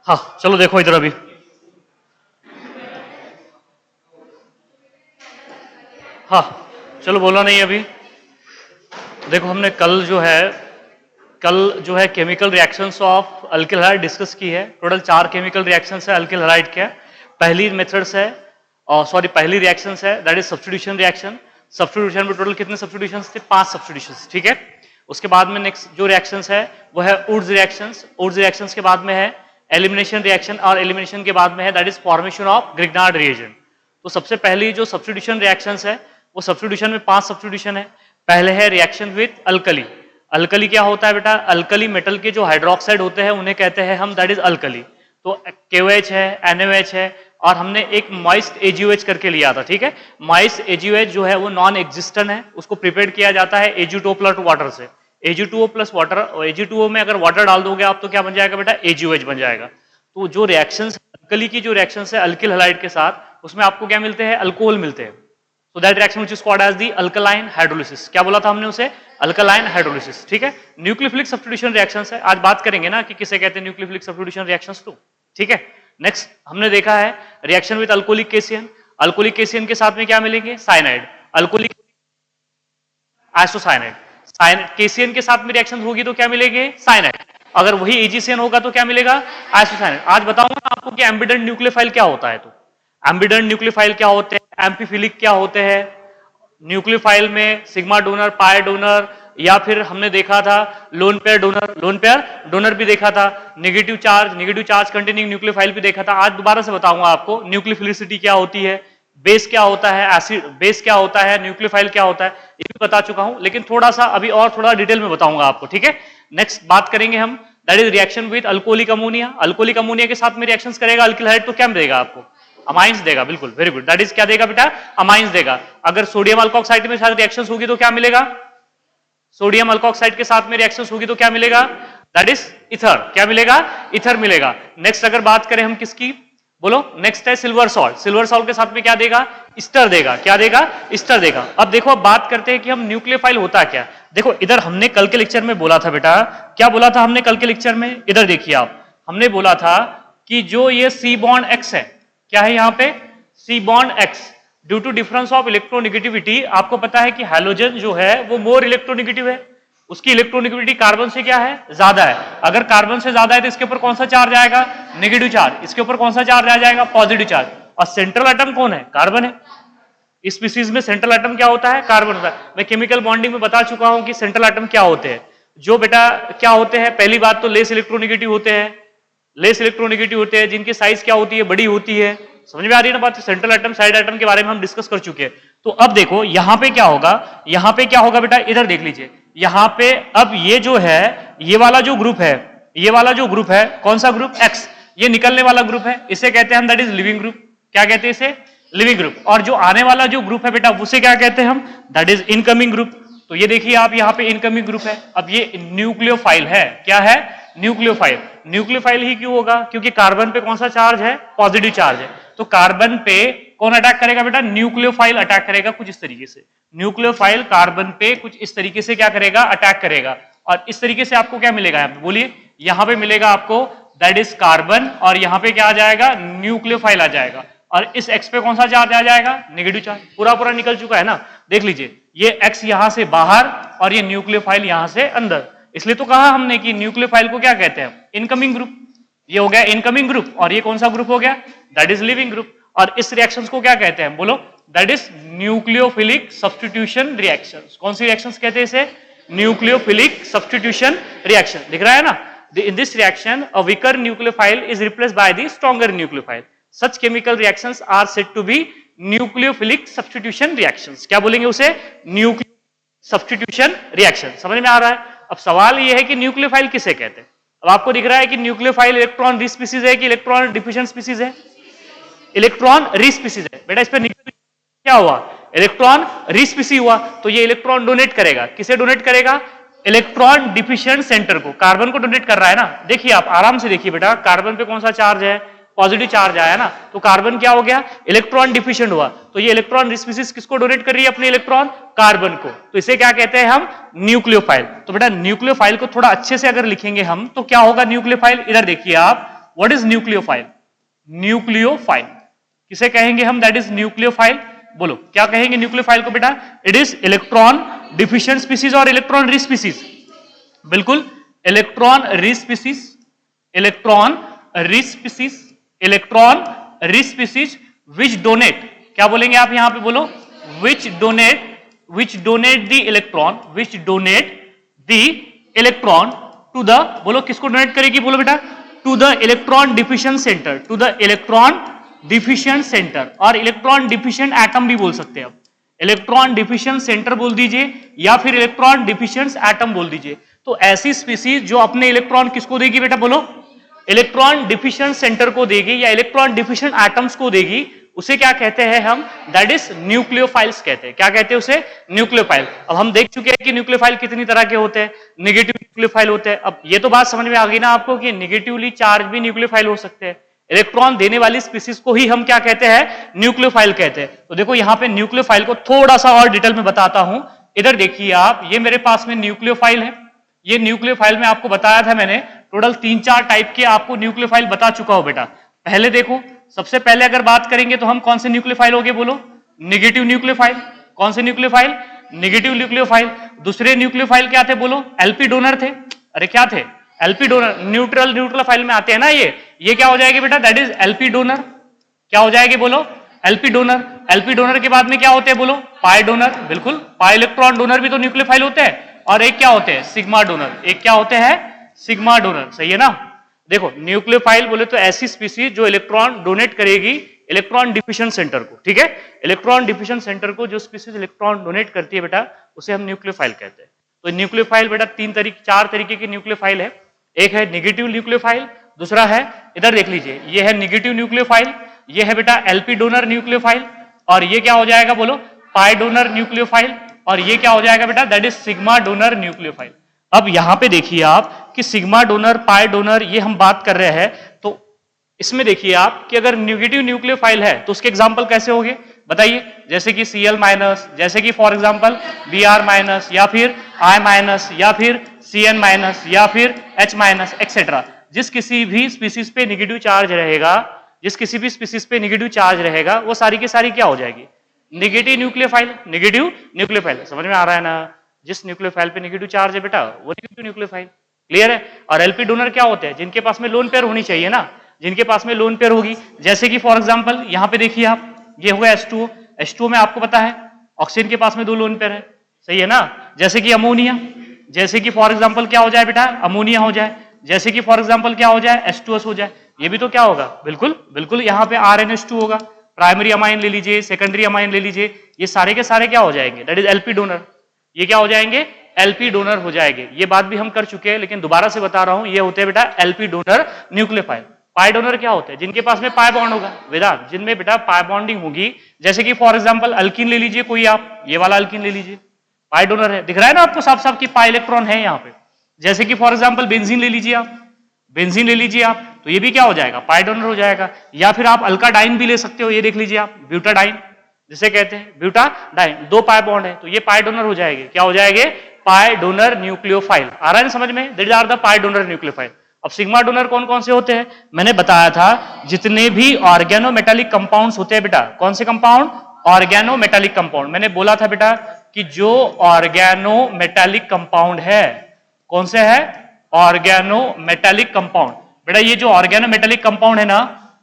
हाँ चलो देखो इधर अभी हाँ चलो बोला नहीं अभी। देखो हमने कल जो है chemical reactions of alkyl halide discuss की है। टोटल 4 केमिकल रिएक्शंस है अल्किल हैलाइड के। पहली मेथड्स है पहली रिएक्शंस है that is substitution reaction. Substitution में टोटल कितने सब्स्टिट्यूशंस थे? 5 सब्स्टिट्यूशंस, ठीक है। उसके बाद में नेक्स्ट जो रिएक्शंस है वो है वुड्स रिएक्शंस। वुड्स रिएक्शंस के बाद में है एलिमिनेशन रिएक्शन और एलिमिनेशन के बाद में है that is formation of Grignard reagent. तो सबसे पहली जो सब्स्टिट्यूशन रिएक्शंस है वो सब्स्टिट्यूशन में 5 सब्स्टिट्यूशन है। पहले है रिएक्शन विद अल्कली। अल्कली क्या होता है बेटा? अल्कली मेटल के जो हाइड्रोक्साइड होते हैं उन्हें कहते हैं हम दैट इज अल्कली। तो KOH है, NaOH है और हमने एक मॉइस्ट AgOH करके लिया था, ठीक है। मॉइस्ट AgOH जो है वो नॉन एग्जिस्टेंट है, उसको प्रिपेयर किया जाता है Ag2O प्लस वाटर से। Ag2O प्लस वाटर, Ag2O में अगर वाटर डाल दोगे आप तो क्या बन जाएगा बेटा? AgOH बन जाएगा। तो जो रिएक्शंस अल्कली की जो रिएक्शंस है अल्किल हैलाइड के साथ उसमें आपको क्या मिलते हैं? अल्कोहल मिलते हैं। So that reaction which is called as the alkaline hydrolysis। क्या बोला था हमने उसे? alkaline hydrolysis, ठीक है। न्यूक्लियोफिलिक सब्स्टिट्यूशन रिएक्शंस है, आज बात करेंगे ना कि किसे कहते हैं न्यूक्लियोफिलिक सब्स्टिट्यूशन रिएक्शंस टू, ठीक है। नेक्स्ट हमने देखा है reaction with alcoholic cation. Alcoholic cation के साथ में क्या मिलेंगे? साइनाइड। Alcoholic isocyanide. केसियन के साथ में रिएक्शन होगी तो क्या मिलेंगे? साइनाइड। अगर वही एजीसीएन होगा तो क्या मिलेगा? आइसोसाइनाइड। आज बताऊंगा ना आपको कि एम्बिडेंट न्यूक्लियोफाइल क्या होता है। तो एम्बिडेंट न्यूक्लियोफाइल क्या होते हैं, एम्फीफिलिक क्या होते हैं। न्यूक्लियोफाइल में सिग्मा डोनर, पाई डोनर या फिर हमने देखा था लोन पेयर डोनर भी देखा था। नेगेटिव चार्ज कंटेनिंग न्यूक्लियोफाइल भी देखा था। आज दोबारा से बताऊंगा आपको न्यूक्लियोफिलिसिटी क्या होती है, बेस क्या होता है, एसिड बेस क्या होता है, न्यूक्लियोफाइल क्या होता है, ये भी बता चुका हूं, लेकिन थोड़ा सा अभी और थोड़ा डिटेल में बताऊंगा आपको, ठीक है। नेक्स्ट बात करेंगे हम that is reaction with alcoholic ammonia. Alcoholic ammonia के साथ में रिएक्शंस करेगा अल्किल हैलाइड तो क्या देगा आपको? अमाइंस देगा, बिल्कुल, वेरी गुड। दैट इज क्या देगा बेटा? अमाइंस देगा। अगर सोडियम अल्कोक्साइड में साथ रिएक्शंस होगी तो क्या मिलेगा? सोडियम अल्कोक्साइड के साथ में रिएक्शंस होगी तो क्या मिलेगा? That is ether. क्या मिलेगा? ईथर मिलेगा। नेक्स्ट अगर बात करें हम किसकी, बोलो। नेक्स्ट है सिल्वर सॉल्ट। सिल्वर सॉल्ट के साथ में क्या देगा? ईस्टर देगा। क्या देगा? ईस्टर देगा। अब देखो, अब बात करते हैं कि हम न्यूक्लियोफाइल होता क्या। देखो इधर हमने कल के लेक्चर में बोला था बेटा, क्या बोला था हमने कल के लेक्चर में? इधर देखिए आप, हमने बोला था कि जो ये C बॉन्ड X है, क्या है यहाँ पे? C bond X due to difference of electronegativity. आपको पता है कि हाइड्रोजन जो है वो मोर इलेक्ट्रोनेगेटिव है, उसकी इलेक्ट्रोनेगेटिविटी कार्बन से क्या है? ज्यादा है। अगर कार्बन से ज्यादा है तो इसके ऊपर कौन सा चार्ज आएगा? Negative charge. इसके ऊपर कौन सा चार्ज आ जाएगा? Positive charge. और सेंट्रल एटम कौन है? कार्बन है। इस स्पीसीज में सेंट्रल एटम क्या होता है? कार्बन होता है। मैं केमिकल बॉन्डिंग में बता चुका हूं कि सेंट्रल एटम क्या होते हैं। जो बेटा क्या होते हैं, पहली बात तो लेस इलेक्ट्रोनेगेटिव होते हैं, लेस इलेक्ट्रोनेगेटिव होते हैं, जिनकी साइज क्या होती है? बड़ी होती है। समझ में आ रही है ना बात? सेंट्रल एटम, साइड एटम के बारे में हम डिस्कस कर चुके हैं। तो अब देखो यहां पे क्या होगा, यहां पे क्या होगा बेटा, इधर देख लीजिए। यहां पे अब ये जो है, ये वाला जो ग्रुप है, ये वाला जो ग्रुप है, कौन सा ग्रुप? X, ये निकलने वाला ग्रुप है, इसे कहते हैं हम दैट इज लिविंग ग्रुप। क्या कहते हैं इसे? Leaving group. और जो आने वाला जो ग्रुप है बेटा, उसे क्या कहते हैं हम? That is incoming group. तो ये देखिए आप, यहाँ पे इनकमिंग ग्रुप है। अब ये न्यूक्लियोफाइल है। क्या है? न्यूक्लियोफाइल। न्यूक्लियोफाइल ही क्यों होगा? क्योंकि कार्बन पे कौन सा चार्ज है? पॉजिटिव चार्ज है। तो कार्बन पे कौन अटैक करेगा बेटा? न्यूक्लियोफाइल अटैक करेगा कुछ इस तरीके से। न्यूक्लियोफाइल कार्बन पे कुछ इस तरीके से क्या करेगा? अटैक करेगा। और इस तरीके से आपको क्या मिलेगा यहाँ पे? बोलिए। यहाँ पे मिलेगा आपको दैट इज कार्बन, और यहाँ पे क्या आ जाएगा? न्यूक्लियोफाइल आ जाएगा। और इस X पे कौन सा चार्ज आ जाएगा? Negative charge. पूरा निकल चुका है ना, देख लीजिए। ये X यहां से बाहर और ये न्यूक्लियोफाइल यहां से अंदर। इसलिए तो कहा हमने कि न्यूक्लियोफाइल को क्या कहते हैं? Incoming group. ये हो गया इनकमिंग ग्रुप, और ये कौन सा ग्रुप हो गया? That is leaving group. और इस रिएक्शंस को क्या कहते हैं? बोलो। That is nucleophilic substitution reactions. कौन सी रिएक्शंस कहते हैं इसे? Nucleophilic substitution reaction. दिख रहा है ना? In this reaction, a weaker nucleophile is replaced by the stronger nucleophile. Such chemical reactions are said to be nucleophilic substitution reactions. क्या बोलेंगे उसे? Nucleo substitution reaction. समझ में आ रहा है? अब सवाल यह है कि न्यूक्लियोफाइल किसे कहते हैं। अब आपको दिख रहा है कि न्यूक्लियोफाइल इलेक्ट्रॉन रिच स्पीसीज है कि इलेक्ट्रॉन डिफिशिएंट स्पीसीज है? इलेक्ट्रॉन रिच स्पीसीज है। बेटा इस पर क्या हुआ? इलेक्ट्रॉन रिच स्पीसीज हुआ। तो ये इलेक्ट्रॉन डोनेट करेगा, किसे डोनेट करेगा? इलेक्ट्रॉन डिफिशिएंट सेंटर को। कार्बन को डोनेट कर रहा है ना। देखिए आप आराम से देखिए बेटा, कार्बन पे कौन सा चार्ज है? पॉजिटिव चार्ज आया ना। तो कार्बन क्या हो गया? इलेक्ट्रॉन डिफिशिएंट हुआ। तो ये इलेक्ट्रॉन रिच स्पीसीज किसको डोनेट कर रही है? अपने इलेक्ट्रॉन, कार्बन को। तो इसे क्या कहते हैं हम? न्यूक्लियोफाइल। तो बेटा न्यूक्लियोफाइल को थोड़ा अच्छे से अगर लिखेंगे हम तो क्या होगा न्यूक्लियोफाइल? इधर देखिए आप, व्हाट इज न्यूक्लियोफाइल? न्यूक्लियोफाइल किसे कहेंगे हम? That is nucleophile. बोलो क्या कहेंगे न्यूक्लियोफाइल को बेटा? It is electron deficient species और इलेक्ट्रॉन रिच स्पीसीज। बिल्कुल, electron rich species, electron rich species, electron rich species which donate, क्या बोलेंगे आप यहां पे? बोलो which donate the electron, which donate the electron to the, बोलो किसको डोनेट करेगी? बोलो बेटा to the electron deficient centre, to the electron deficient centre, और इलेक्ट्रॉन डिफिशिएंट एटम भी बोल सकते हैं आप। इलेक्ट्रॉन डिफिशिएंट सेंटर बोल दीजिए या फिर इलेक्ट्रॉन डिफिशिएंट एटम बोल दीजिए। तो ऐसी स्पीसीज जो अपने इलेक्ट्रॉन किसको देगी बेटा? बोलो इलेक्ट्रॉन डिफिशिएंट सेंटर को देगी या इलेक्ट्रॉन डिफिशिएंट एटम्स को देगी, उसे क्या कहते हैं हम? दैट इज न्यूक्लियोफाइल्स कहते हैं। क्या कहते हैं उसे? न्यूक्लियोफाइल। अब हम देख चुके हैं कि न्यूक्लियोफाइल कितनी तरह के होते हैं। नेगेटिव न्यूक्लियोफाइल होते हैं। अब ये तो बात समझ में आ गई ना आपको कि नेगेटिवली चार्ज भी न्यूक्लियोफाइल हो सकते हैं। इलेक्ट्रॉन देने वाली स्पीसीज को ही हम क्या कहते हैं? न्यूक्लियोफाइल कहते हैं। तो देखो यहां पे न्यूक्लियोफाइल को थोड़ा सा और डिटेल में बताता हूं। इधर देखिए आप, ये मेरे पास में न्यूक्लियोफाइल है। ये न्यूक्लियोफाइल में आपको बताया था मैंने, टोटल 3-4 टाइप के आपको न्यूक्लियोफाइल बता चुका हूं बेटा। पहले देखो, सबसे पहले अगर बात करेंगे तो हम कौन से न्यूक्लियोफाइल हो गए? बोलो नेगेटिव न्यूक्लियोफाइल। कौन से न्यूक्लियोफाइल? Negative nucleophile. दूसरे न्यूक्लियोफाइल क्या थे? बोलो एलपी डोनर थे। अरे क्या थे? LP donor. न्यूट्रल न्यूक्लियोफाइल में आते हैं ना ये क्या हो जाएगी बेटा? That is LP donor. क्या हो जाएगी? बोलो एलपी डोनर। एलपी डोनर के बाद में क्या होते हैं? बोलो पाई डोनर। बिल्कुल, पाई इलेक्ट्रॉन डोनर भी तो न्यूक्लियोफाइल होते हैं। और एक क्या होते हैं? Sigma donor. एक क्या होते हैं? Sigma donor. सही है ना? देखो न्यूक्लियोफाइल बोले तो ऐसी स्पीसीज जो इलेक्ट्रॉन डोनेट करेगी इलेक्ट्रॉन डिफिशिएंट सेंटर को। ठीक है, इलेक्ट्रॉन डिफिशिएंट सेंटर को जो स्पीसीज इलेक्ट्रॉन डोनेट करती है बेटा, उसे हम न्यूक्लियोफाइल कहते हैं। तो न्यूक्लियोफाइल बेटा 4 तरीके की न्यूक्लियोफाइल है। एक है नेगेटिव न्यूक्लियोफाइल, दूसरा है, इधर देख लीजिए, ये है नेगेटिव न्यूक्लियोफाइल, ये है बेटा एलपी डोनर न्यूक्लियोफाइल, और ये क्या हो जाएगा? बोलो पाई डोनर न्यूक्लियोफाइल, और ये क्या हो जाएगा बेटा? That is sigma donor nucleophile. अब यहां पे देखिए आप कि सिग्मा डोनर, पाई डोनर, ये हम बात कर रहे हैं। तो इसमें देखिए आप कि अगर नेगेटिव न्यूक्लियोफाइल है तो उसके एग्जांपल कैसे होंगे बताइए? जैसे कि Cl माइनस, जैसे कि फॉर एग्जांपल Br माइनस, या फिर I माइनस, या फिर Cn माइनस, या फिर H माइनस एक्सेट्रा। जिस किसी भी स्पीसीज पे नेगेटिव चार्ज रहेगा, जिस किसी भी स्पीसीज पे नेगेटिव चार्ज रहेगा, वो सारी की सारी क्या हो जाएगी? Negative nucleophile. नेगेटिव न्यूक्लियोफाइल समझ में आ रहा है ना? जिस न्यूक्लियोफाइल पे नेगेटिव चार्ज है बेटा, वो नेगेटिव न्यूक्लियोफाइल। क्लियर है? और एलपी डोनर क्या होते हैं? जिनके पास में लोन पेयर होनी चाहिए ना, जिनके पास में लोन पेयर होगी। जैसे कि फॉर एग्जांपल यहां पे देखिए आप, ये होगा H2O। H2O में आपको पता है ऑक्सीजन के पास में 2 लोन पेयर है। सही है ना? जैसे कि अमोनिया, जैसे कि फॉर एग्जांपल क्या हो जाए बेटा? अमोनिया हो जाए। जैसे कि फॉर एग्जांपल क्या हो जाए? H2S हो जाए। ये भी तो क्या होगा? बिल्कुल बिल्कुल, यहाँ पे RNH2 होगा। प्राइमरी अमाइन ले लीजिए, सेकेंडरी अमाइन ले लीजिए, ये सारे के सारे क्या हो जाएंगे? That is LP donor. ये क्या हो जाएंगे? एलपी डोनर हो जाएंगे। ये बात भी हम कर चुके हैं, लेकिन दोबारा से बता रहा हूं, ये होते हैं बेटा LP donor nucleophile. Pi donor क्या होते हैं? जिनके पास में पाई बॉन्ड होगा, वेदांत, जिनमें बेटा पाई बॉन्डिंग होगी। जैसे कि फॉर एग्जांपल अल्कीन ले लीजिए कोई आप, ये वाला अल्कीन ले लीजिए, पाई डोनर है। दिख रहा है ना आपको साफ साफ कि पाई इलेक्ट्रॉन है यहाँ पे। जैसे कि फॉर एग्जांपल बेंजीन ले लीजिए आप, बेंजीन ले लीजिए आप, तो ये भी क्या हो जाएगा? पाई डोनर हो जाएगा। या फिर आप अल्काडाइन भी ले सकते हो, ये देख लीजिए आप, ब्यूटाडाइन जिसे कहते हैं, ब्यूटाडाइन, 2 पाई बॉन्ड है, तो ये पाई डोनर हो जाएंगे। क्या हो जाएंगे? पाई डोनर न्यूक्लियोफाइल। आ रहा है समझ में? This are the pi donor nucleophile. अब सिग्मा डोनर कौन कौन से होते हैं? मैंने बताया था, जितने भी ऑर्गेनोमेटालिक कंपाउंड्स होते हैं बेटा। कौन से कंपाउंड? Organometallic compound. मैंने बोला था बेटा कि जो ऑर्गेनोमेटालिक कंपाउंड है, कौन से है? Organometallic compound. बेटा ये जो ऑर्गेनोमेटालिक कंपाउंड है ना,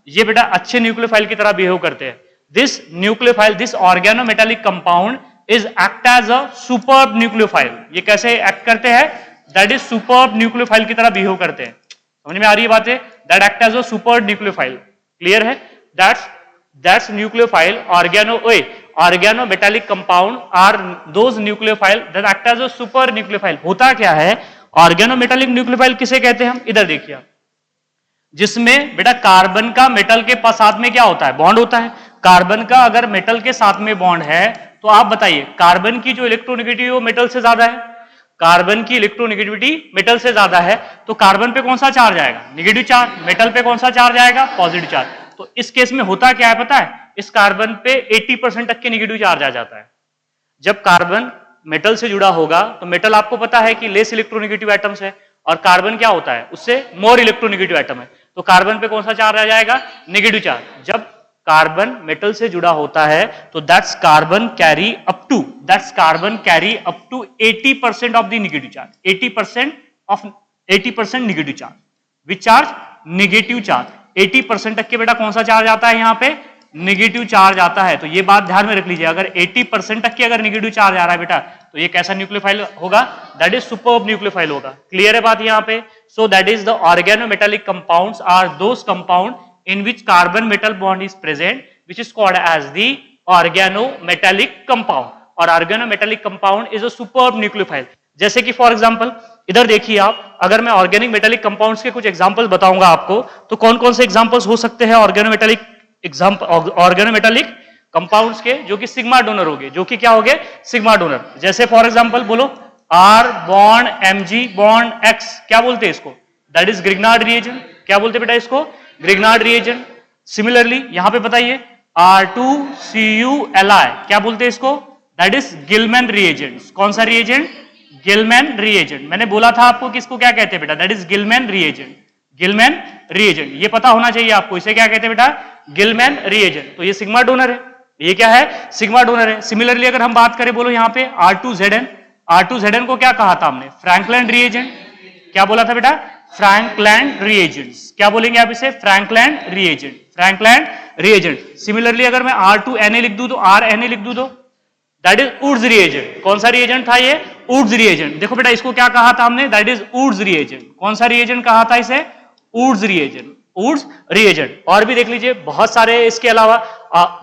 ये बेटा अच्छे न्यूक्लियोफाइल की तरह बिहेव करते हैं। This nucleophile, this organometallic compound is act as a superb nucleophile. ये कैसे एक्ट करते हैं? दैट इज सुपर्ब न्यूक्लियोफाइल की तरह बिहेव करते हैं। समझ में आ रही है बातें? That act as a superb nucleophile. Clear है? That's nucleophile organometallic compound are those nucleophile that act as a super nucleophile. होता क्या है? ऑर्गेनोमेटालिक न्यूक्लियोफाइल किसे कहते हैं हम? इधर देखिए आप, जिसमें बेटा कार्बन का मेटल के साथ में क्या होता है? बॉन्ड होता है। कार्बन का अगर मेटल के साथ में बॉन्ड है, तो आप बताइए कार्बन की जो इलेक्ट्रोनेगेटिविटी वो मेटल से ज्यादा है। कार्बन की इलेक्ट्रोनेगेटिविटी मेटल से ज्यादा है, तो कार्बन पे कौन सा चार्ज आएगा? Negative charge. मेटल पे कौन सा चार्ज आएगा? Positive charge. तो इस केस में होता क्या है पता है? इस कार्बन पे 80% तक के नेगेटिव चार्ज आ जाता है। जब कार्बन मेटल से जुड़ा होगा, तो मेटल आपको पता है कि लेस इलेक्ट्रोनेगेटिव एटम्स है, और कार्बन क्या होता है? उससे मोर इलेक्ट्रोनेगेटिव एटम है। तो कार्बन पे कौन सा चार्ज आ जाएगा? Negative charge. जब कार्बन मेटल से जुड़ा होता है तो that's carbon carry up to 80% of the negative charge, 80% negative charge. Which charge? Negative charge. 80% तक के बेटा कौन सा चार्ज आता है यहाँ पे? नेगेटिव चार्ज आता है। तो ये बात ध्यान में रख लीजिए, अगर 80% तक की अगर नेगेटिव चार्ज आ रहा है बेटा तो ये कैसा न्यूक्लियोफाइल होगा? दैट इज सुपर्ब न्यूक्लियोफाइल होगा। क्लियर है बात यहाँ पे? So that is the organometallic compounds are those compound in which carbon metal bond is present, which is called as the organometallic compound, और organometallic compound is a superb nucleophile। जैसे कि for example इधर देखिए आप, अगर मैं organic metallic compounds के कुछ एग्जांपल्स बताऊंगा आपको, तो कौन कौन से एग्जांपल्स हो सकते हैं ऑर्गेनोमेटेलिक कंपाउंड्स के, जो कि सिग्मा डोनर हो गए, जो कि क्या हो गए? Sigma donor. जैसे फॉर एग्जांपल बोलो R bond Mg bond X, क्या बोलते हैं इसको? That is Grignard reagent. क्या बोलते हैं बेटा इसको? Grignard reagent. सिमिलरली यहां पे बताइए R2CuLi, क्या बोलते हैं इसको? That is Gillman reagent. कौन सा रिएजेंट? Gillman reagent. मैंने बोला था आपको किसको क्या कहते हैं बेटा? That is Gillman reagent. Gillman reagent, ये पता होना चाहिए आपको, इसे क्या कहते हैं बेटा? Gillman reagent. तो ये सिग्मा डोनर है, ये क्या है? सिग्मा डोनर है। सिमिलरली अगर हम बात करें, बोलो यहाँ पे R2Zn, R2Zn को क्या कहा था हमने? Frankland reagent. क्या बोला था बेटा? Frankland reagents. क्या बोलेंगे आप इसे? Frankland reagent, Frankland reagent. Similarly अगर मैं R2Na लिख दूं तो RNA लिख दूं तो दैट इज वुड्स रिएजेंट। कौन सा रिएजेंट था ये? Woods reagent. देखो बेटा इसको क्या कहा था हमने? That is woods reagent. कौन सा रिएजेंट कहा था इसे? Woods reagent, woods reagent. और भी देख लीजिए बहुत सारे इसके अलावा,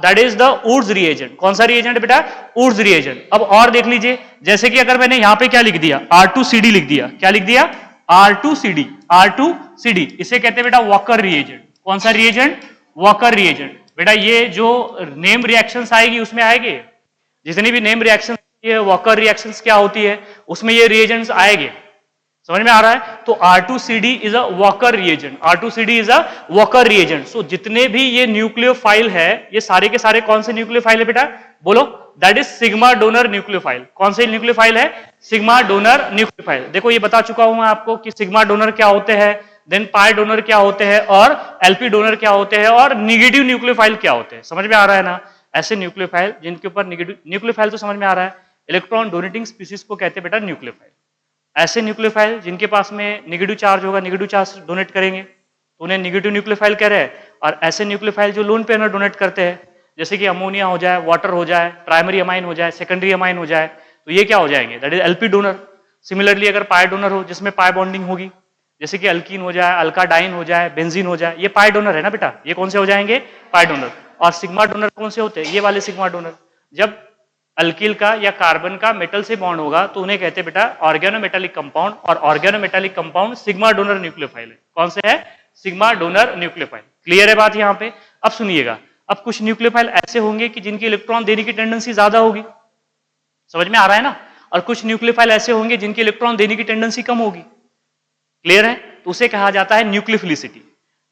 that is the woods reagent. कौन सा रिएजेंट है बेटा? Woods reagent. अब और देख लीजिए, जैसे कि अगर मैंने यहां पे क्या लिख दिया? R2CD लिख दिया। क्या लिख दिया? R2CD, R2CD, इसे कहते हैं बेटा वॉकर रिएजेंट। कौन सा रिएजेंट? Walker reagent. बेटा ये जो नेम रिएक्शंस आएगी उसमें आएगी, जितनी भी नेम रिएक्शन, ये वॉकर रिएक्शंस क्या होती है उसमें ये रिएजेंट्स आएंगे। समझ में आ रहा है? तो R2CD is a weaker reagent, R2CD is a weaker reagent. So जितने भी ये न्यूक्लियोफाइल है, ये सारे के सारे कौन से न्यूक्लियोफाइल है बेटा? बोलो। That is sigma donor nucleophile. कौन से न्यूक्लियोफाइल है? Sigma donor nucleophile. देखो ये बता चुका हूं मैं आपको कि सिग्मा डोनर क्या होते हैं, देन पाई डोनर क्या होते हैं, और एलपी डोनर क्या होते हैं, और निगेटिव न्यूक्लियोफाइल क्या होते हैं। समझ में आ रहा है ना? ऐसे न्यूक्लियोफाइल जिनके ऊपर नेगेटिव, न्यूक्लियोफाइल तो समझ में आ रहा है, इलेक्ट्रॉन डोनेटिंग स्पीसीज को कहते हैं बेटा न्यूक्लियोफाइल। ऐसे न्यूक्लियोफाइल जिनके पास में नेगेटिव चार्ज होगा, नेगेटिव चार्ज डोनेट करेंगे तो उन्हें नेगेटिव न्यूक्लियोफाइल कह रहे हैं। और ऐसे न्यूक्लियोफाइल जो लोन पेयर डोनेट करते हैं, जैसे कि अमोनिया हो जाए, वाटर हो जाए, प्राइमरी अमाइन हो जाए, सेकेंडरी अमाइन हो जाए, तो ये क्या हो जाएंगे? That is LP donor. Similarly अगर पाई डोनर हो जिसमें पाई बॉन्डिंग होगी, जैसे कि अल्कीन हो जाए, अल्काडाइन हो जाए, बेंजीन हो जाए, ये पाई डोनर है ना बेटा, ये कौन से हो जाएंगे? Pi donor. और सिग्मा डोनर कौन से होते हैं? ये वाले सिग्मा डोनर। जब अल्किल का या कार्बन का मेटल से बॉन्ड होगा तो उन्हें कहते हैं बेटा ऑर्गेनोमेटेलिक कंपाउंड, और organometallic compound sigma donor nucleophile है। कौन से है? Sigma donor nucleophile. क्लियर है बात यहाँ पे? अब सुनिएगा, अब कुछ न्यूक्लियोफाइल ऐसे होंगे कि जिनकी इलेक्ट्रॉन देने की टेंडेंसी ज्यादा होगी। समझ में आ रहा है ना? और कुछ न्यूक्लियोफाइल ऐसे होंगे जिनकी इलेक्ट्रॉन देने की टेंडेंसी कम होगी। क्लियर है? तो उसे कहा जाता है nucleophilicity.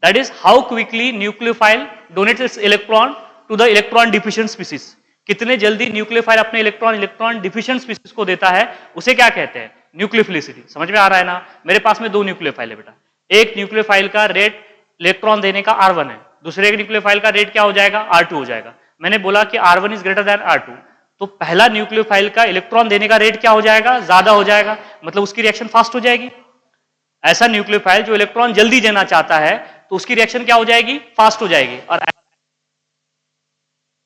That is how quickly nucleophile donates its electron to the electron deficient species. कितने जल्दी न्यूक्लियोफाइल अपने इलेक्ट्रॉन डिफिशिएंट स्पीसीज को देता है, उसे क्या कहते हैं? न्यूक्लियोफिलिसिटी। समझ में आ रहा है ना? मेरे पास में दो न्यूक्लियोफाइल है बेटा, एक न्यूक्लियोफाइल का रेट इलेक्ट्रॉन देने का R1 है, दूसरे न्यूक्लियोफाइल का रेट क्या हो जाएगा? R2 हो जाएगा। मैंने बोला कि R1 is greater than R2, तो पहला न्यूक्लियोफाइल का इलेक्ट्रॉन देने का रेट क्या हो जाएगा? ज्यादा हो जाएगा, मतलब उसकी रिएक्शन फास्ट हो जाएगी। ऐसा न्यूक्लियोफाइल जो इलेक्ट्रॉन जल्दी देना चाहता है तो उसकी रिएक्शन क्या हो जाएगी? फास्ट हो जाएगी। और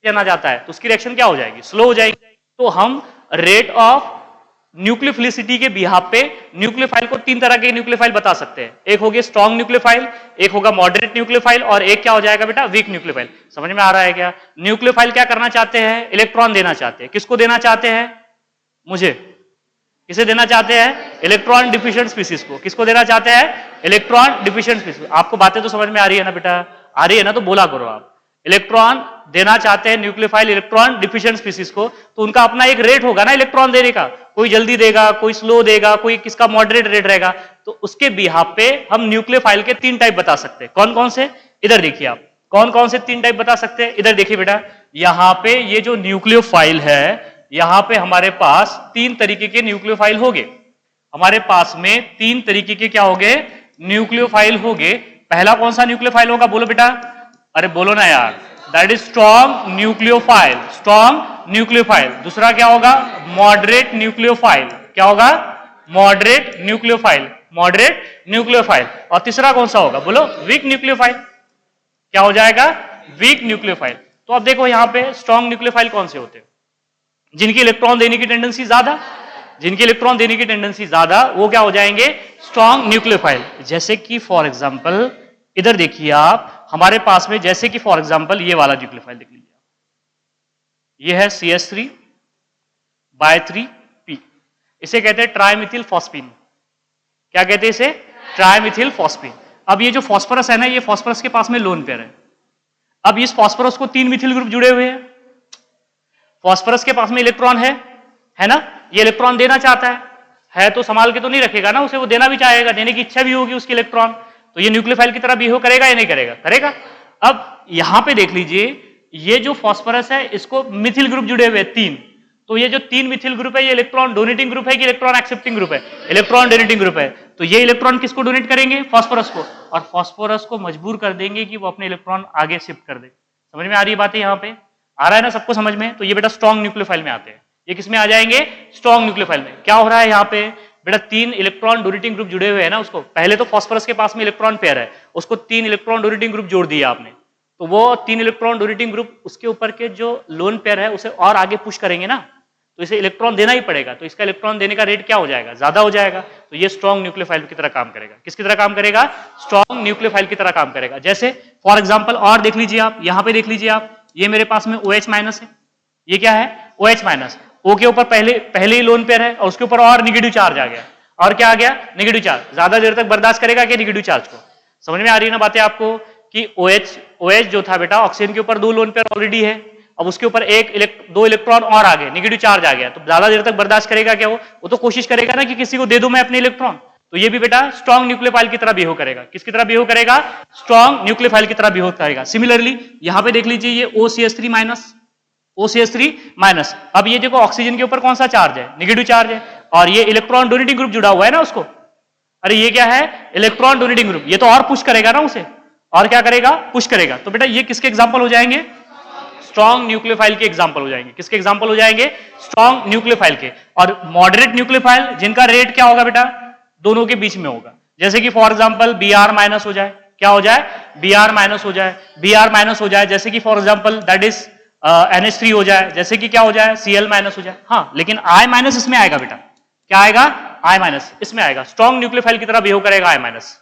देना जाता है तो उसकी रिएक्शन क्या हो जाएगी? स्लो हो जाएगी। तो हम रेट ऑफ न्यूक्लियोफिलिसिटी के बिहाफ पे न्यूक्लियोफाइल को तीन तरह के न्यूक्लियोफाइल बता सकते हैं। एक होगी स्ट्रॉन्ग न्यूक्लियोफाइल, एक होगा मॉडरेट न्यूक्लियोफाइल, और एक क्या हो जाएगा बेटा? Weak nucleophile. समझ में आ रहा है क्या? न्यूक्लियोफाइल क्या करना चाहते हैं? इलेक्ट्रॉन देना चाहते हैं। किसको देना चाहते हैं? मुझे। किसे देना चाहते हैं? इलेक्ट्रॉन डिफिशिएंट स्पीसीज को। किसको देना चाहते हैं? Electron deficient species. आपको बातें तो समझ में आ रही है ना बेटा? आ रही है ना? तो बोला करो आप। इलेक्ट्रॉन देना चाहते हैं न्यूक्लियोफाइल इलेक्ट्रॉन डिफिशिएंट स्पीसीज को, तो उनका अपना एक रेट होगा ना इलेक्ट्रॉन देने का। कोई जल्दी देगा, कोई स्लो देगा, कोई किसका मॉडरेट रेट रहेगा। तो उसके बिहाफ पे हम न्यूक्लियोफाइल के तीन टाइप बता सकते हैं। कौन कौन से? इधर देखिए आप, कौन कौन से तीन टाइप बता सकते हैं। इधर देखिए बेटा, यहां पे ये जो न्यूक्लियोफाइल है, यहां पे हमारे पास तीन तरीके के न्यूक्लियोफाइल होंगे। हमारे पास में तीन तरीके के क्या होंगे? न्यूक्लियोफाइल होंगे। पहला कौन सा न्यूक्लियोफाइल होगा, बोलो बेटा, अरे बोलो ना यार, that is strong nucleophile, strong nucleophile. दूसरा क्या होगा, मॉडरेट न्यूक्लियोफाइल, क्या होगा, मॉडरेट न्यूक्लियोफाइल, मॉडरेट न्यूक्लियोफाइल। और तीसरा कौन सा होगा, बोलो, वीक न्यूक्लियोफाइल, क्या हो जाएगा, वीक न्यूक्लियोफाइल। तो अब देखो यहां पे स्ट्रॉन्ग न्यूक्लियोफाइल कौन से होते हैं, जिनकी इलेक्ट्रॉन देने की टेंडेंसी ज्यादा, जिनकी इलेक्ट्रॉन देने की टेंडेंसी ज्यादा, वो क्या हो जाएंगे, स्ट्रॉन्ग न्यूक्लियोफाइल। जैसे कि फॉर एग्जांपल इधर देखिए आप, हमारे पास में जैसे कि फॉर एग्जांपल ये वाला न्यूक्लियोफाइल देख लीजिए, ये है CH3 बाय 3P, इसे कहते हैं ट्राइमिथिल फॉस्फीन। क्या कहते हैं इसे, ट्राइमिथिल फॉस्फीन। अब ये जो फॉस्फोरस है ना, ये फॉस्फोरस के पास में लोन पेयर है। अब इस फॉस्फोरस को 3 मिथिल ग्रुप जुड़े हुए हैं, फॉस्फोरस के पास में इलेक्ट्रॉन है ना, ये इलेक्ट्रॉन देना चाहता है तो संभाल के तो नहीं रखेगा ना उसे, वो देना भी चाहेगा, देने की इच्छा भी होगी उसकी इलेक्ट्रॉन, तो ये न्यूक्लियोफाइल की तरह बिहेव करेगा या नहीं करेगा, करेगा। अब यहां पे देख लीजिए, ये जो फॉस्फोरस है इसको मिथिल ग्रुप जुड़े हुए 3, तो ये जो 3 मिथिल ग्रुप है, ये इलेक्ट्रॉन डोनेटिंग ग्रुप है कि इलेक्ट्रॉन एक्सेप्टिंग ग्रुप है, इलेक्ट्रॉन डोनेटिंग ग्रुप है। तो ये इलेक्ट्रॉन किसको डोनेट करेंगे, फॉस्फोरस को, और फॉस्फोरस को मजबूर कर देंगे कि वो अपने इलेक्ट्रॉन आगे शिफ्ट कर दे। समझ में आ रही है बातें, यहां पे आ रहा है ना सबको समझ में। तो ये बेटा स्ट्रॉन्ग न्यूक्लियोफाइल में आते हैं, ये किसमें आ जाएंगे, स्ट्रॉन्ग न्यूक्लियोफाइल में। क्या हो रहा है यहाँ पे बेटा, 3 इलेक्ट्रॉन डोनेटिंग ग्रुप जुड़े हुए हैं ना, उसको पहले तो फॉस्फोरस के पास में इलेक्ट्रॉन पेयर है, उसको 3 इलेक्ट्रॉन डोनेटिंग ग्रुप जोड़ दिया आपने, तो वो 3 इलेक्ट्रॉन डोनेटिंग ग्रुप उसके ऊपर के जो लोन पेयर है उसे और आगे पुश करेंगे ना, तो इसे इलेक्ट्रॉन देना ही पड़ेगा, तो इसका इलेक्ट्रॉन देने का रेट क्या हो जाएगा, ज्यादा हो जाएगा। तो ये स्ट्रॉन्ग न्यूक्लियोफाइल की तरह काम करेगा, किसकी तरह काम करेगा, स्ट्रॉन्ग न्यूक्लियोफाइल की तरह काम करेगा। जैसे फॉर एग्जांपल और देख लीजिए आप, यहां पे देख लीजिए आप, ये मेरे पास में OH माइनस है, ये क्या है, OH माइनस, O के ऊपर पहले ही लोन पेयर है और उसके ऊपर और निगेटिव चार्ज आ गया, और क्या आ गया, निगेटिव चार्ज। ज्यादा देर तक बर्दाश्त करेगा कि निगेटिव चार्ज को, समझ में आ रही है ना बातें आपको, कि OH जो था बेटा, ऑक्सीजन के ऊपर 2 लोन पेयर ऑलरेडी है, अब उसके ऊपर 2 इलेक्ट्रॉन और आ गए, निगेटिव चार्ज आ गया, तो ज्यादा देर तक बर्दाश्त करेगा क्या, वो तो कोशिश करेगा ना कि किसी को दे दूं मैं अपने इलेक्ट्रॉन। तो ये भी बेटा स्ट्रॉन्ग न्यूक्लियोफाइल की तरह बिहेव करेगा, किसकी तरह बिहेव करेगा, स्ट्रॉन्ग न्यूक्लियोफाइल की तरह बिहेव करेगा। सिमिलरली यहां पे देख लीजिए, ये OCH3 माइनस, OCH3 माइनस, अब ये देखो ऑक्सीजन के ऊपर कौन सा चार्ज है, निगेटिव चार्ज है, और ये इलेक्ट्रॉन डोनेटिंग ग्रुप जुड़ा हुआ है ना उसको, अरे ये क्या है, इलेक्ट्रॉन डोनेटिंग ग्रुप, ये तो और पुश करेगा ना उसे, और क्या करेगा, पुश करेगा। तो बेटा ये किसके एग्जांपल हो जाएंगे, स्ट्रॉन्ग न्यूक्लियोफाइल के एग्जांपल हो जाएंगे, किसके एग्जांपल हो जाएंगे, स्ट्रॉन्ग न्यूक्लियोफाइल के। और मॉडरेट न्यूक्लियोफाइल, जिनका रेट क्या होगा बेटा, दोनों के बीच में होगा। जैसे कि फॉर एग्जांपल Br माइनस हो जाए, क्या हो जाए, Br माइनस हो जाए, Br माइनस हो जाए, जैसे कि for example that is NH3 हो जाए, जैसे कि क्या हो जाए, Cl माइनस हो जाए। हाँ, लेकिन I माइनस इसमें आएगा बेटा, क्या आएगा, I माइनस इसमें आएगा, स्ट्रॉन्ग न्यूक्लियोफाइल की तरह बिहेव करेगा I माइनस।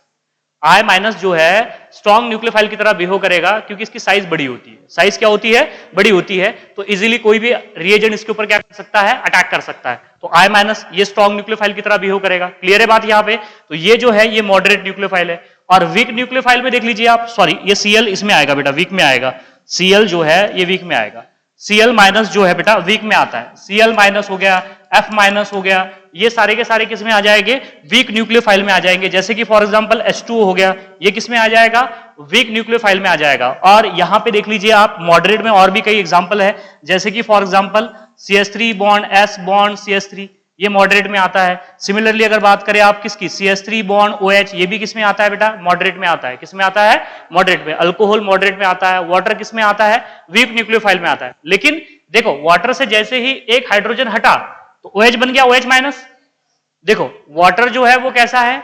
I माइनस जो है स्ट्रॉन्ग न्यूक्लियोफाइल की तरह बिहेव करेगा, क्योंकि इसकी साइज बड़ी होती है। साइज क्या होती है, बड़ी होती है, तो इजीली कोई भी रिएजेंट इसके ऊपर क्या कर सकता है, अटैक कर सकता है। तो I माइनस ये स्ट्रॉन्ग न्यूक्लियोफाइल की तरह बिहेव करेगा। क्लियर है बात यहाँ पे। तो ये जो है ये मॉडरेट न्यूक्लियोफाइल है। और वीक न्यूक्लियोफाइल में देख लीजिए आप, सॉरी ये Cl इसमें आएगा बेटा, वीक में आएगा, Cl जो है ये वीक में आएगा, Cl माइनस जो है बेटा वीक में आता है, Cl माइनस हो गया, F माइनस हो गया, ये सारे के सारे किस में आ जाएंगे, वीक न्यूक्लियोफाइल में आ जाएंगे। जैसे कि फॉर एग्जांपल H2O हो गया, ये किस में आ जाएगा, वीक न्यूक्लियोफाइल में आ जाएगा। और यहां पे देख लीजिए आप, मॉडरेट में और भी कई एग्जांपल है, जैसे कि for example CH3 bond S bond CH3, ये मॉडरेट में आता है। सिमिलरली अगर बात करें आप किसकी, CH3 बॉन्ड OH, ये भी किसमें आता है बेटा, मॉडरेट में आता है। किसमें आता है, मॉडरेट में। अल्कोहल मॉडरेट में आता है। वाटर किसमें आता है, वीक न्यूक्लियोफाइल में आता है। लेकिन देखो वाटर से जैसे ही एक हाइड्रोजन हटा तो OH बन गया OH माइनस। देखो वाटर जो है वो कैसा है,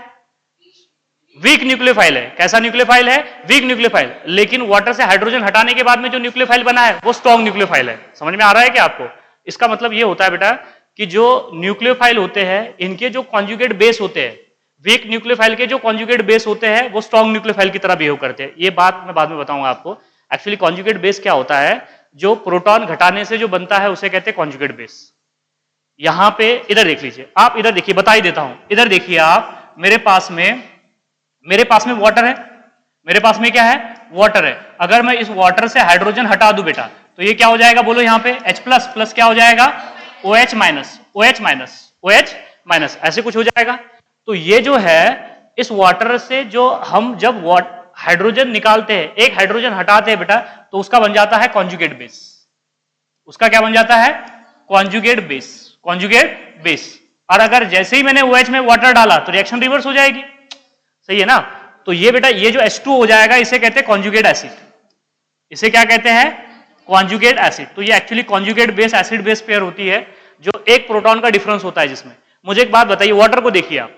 वीक न्यूक्लियोफाइल है। कैसा न्यूक्लियोफाइल है, वीक न्यूक्लियोफाइल। लेकिन वाटर से हाइड्रोजन हटाने के बाद में जो न्यूक्लियोफाइल बना है वो स्ट्रॉन्ग न्यूक्लियोफाइल है। समझ में आ रहा है क्या आपको। इसका मतलब ये होता है बेटा कि जो न्यूक्लियोफाइल होते हैं इनके जो कॉन्जुगेट बेस होते हैं, वीक न्यूक्लियोफाइल के जो कॉन्जुगेट बेस होते हैं वो स्ट्रॉन्ग न्यूक्लियोफाइल की तरह बिहेव करते हैं। ये बात मैं बाद में बताऊंगा आपको। एक्चुअली कॉन्जुगेट बेस क्या होता है, जो प्रोटॉन घटाने से जो बनता है उसे कहते हैं कॉन्जुगेट बेस। यहां पे इधर देख लीजिए आप, इधर देखिए, बता ही देता हूं। इधर देखिए आप, मेरे पास में वाटर है, मेरे पास में क्या है, वाटर है। अगर मैं इस वाटर से हाइड्रोजन हटा दूं बेटा तो ये क्या हो जाएगा, बोलो यहां पे H प्लस प्लस क्या हो जाएगा, OH minus, OH minus, OH minus, ऐसे कुछ हो जाएगा। तो ये जो है इस वाटर से जो हम जब हाइड्रोजन निकालते हैं, एक हाइड्रोजन हटाते हैं बेटा, तो उसका बन जाता है कॉन्जुगेट बेस। उसका क्या बन जाता है, कॉन्जुगेट बेस, कॉन्जुगेट बेस। और अगर जैसे ही मैंने OH में वाटर डाला तो रिएक्शन रिवर्स हो जाएगी, सही है ना। तो ये बेटा ये जो H2 हो जाएगा इसे कहते हैं कॉन्जुगेट एसिड, इसे क्या कहते हैं कॉन्जुगेट एसिड। तो ये actually conjugate base acid base pair होती है जो एक प्रोटॉन का डिफरेंस होता है जिसमें। मुझे एक बात बताइए, वाटर को देखिए आप,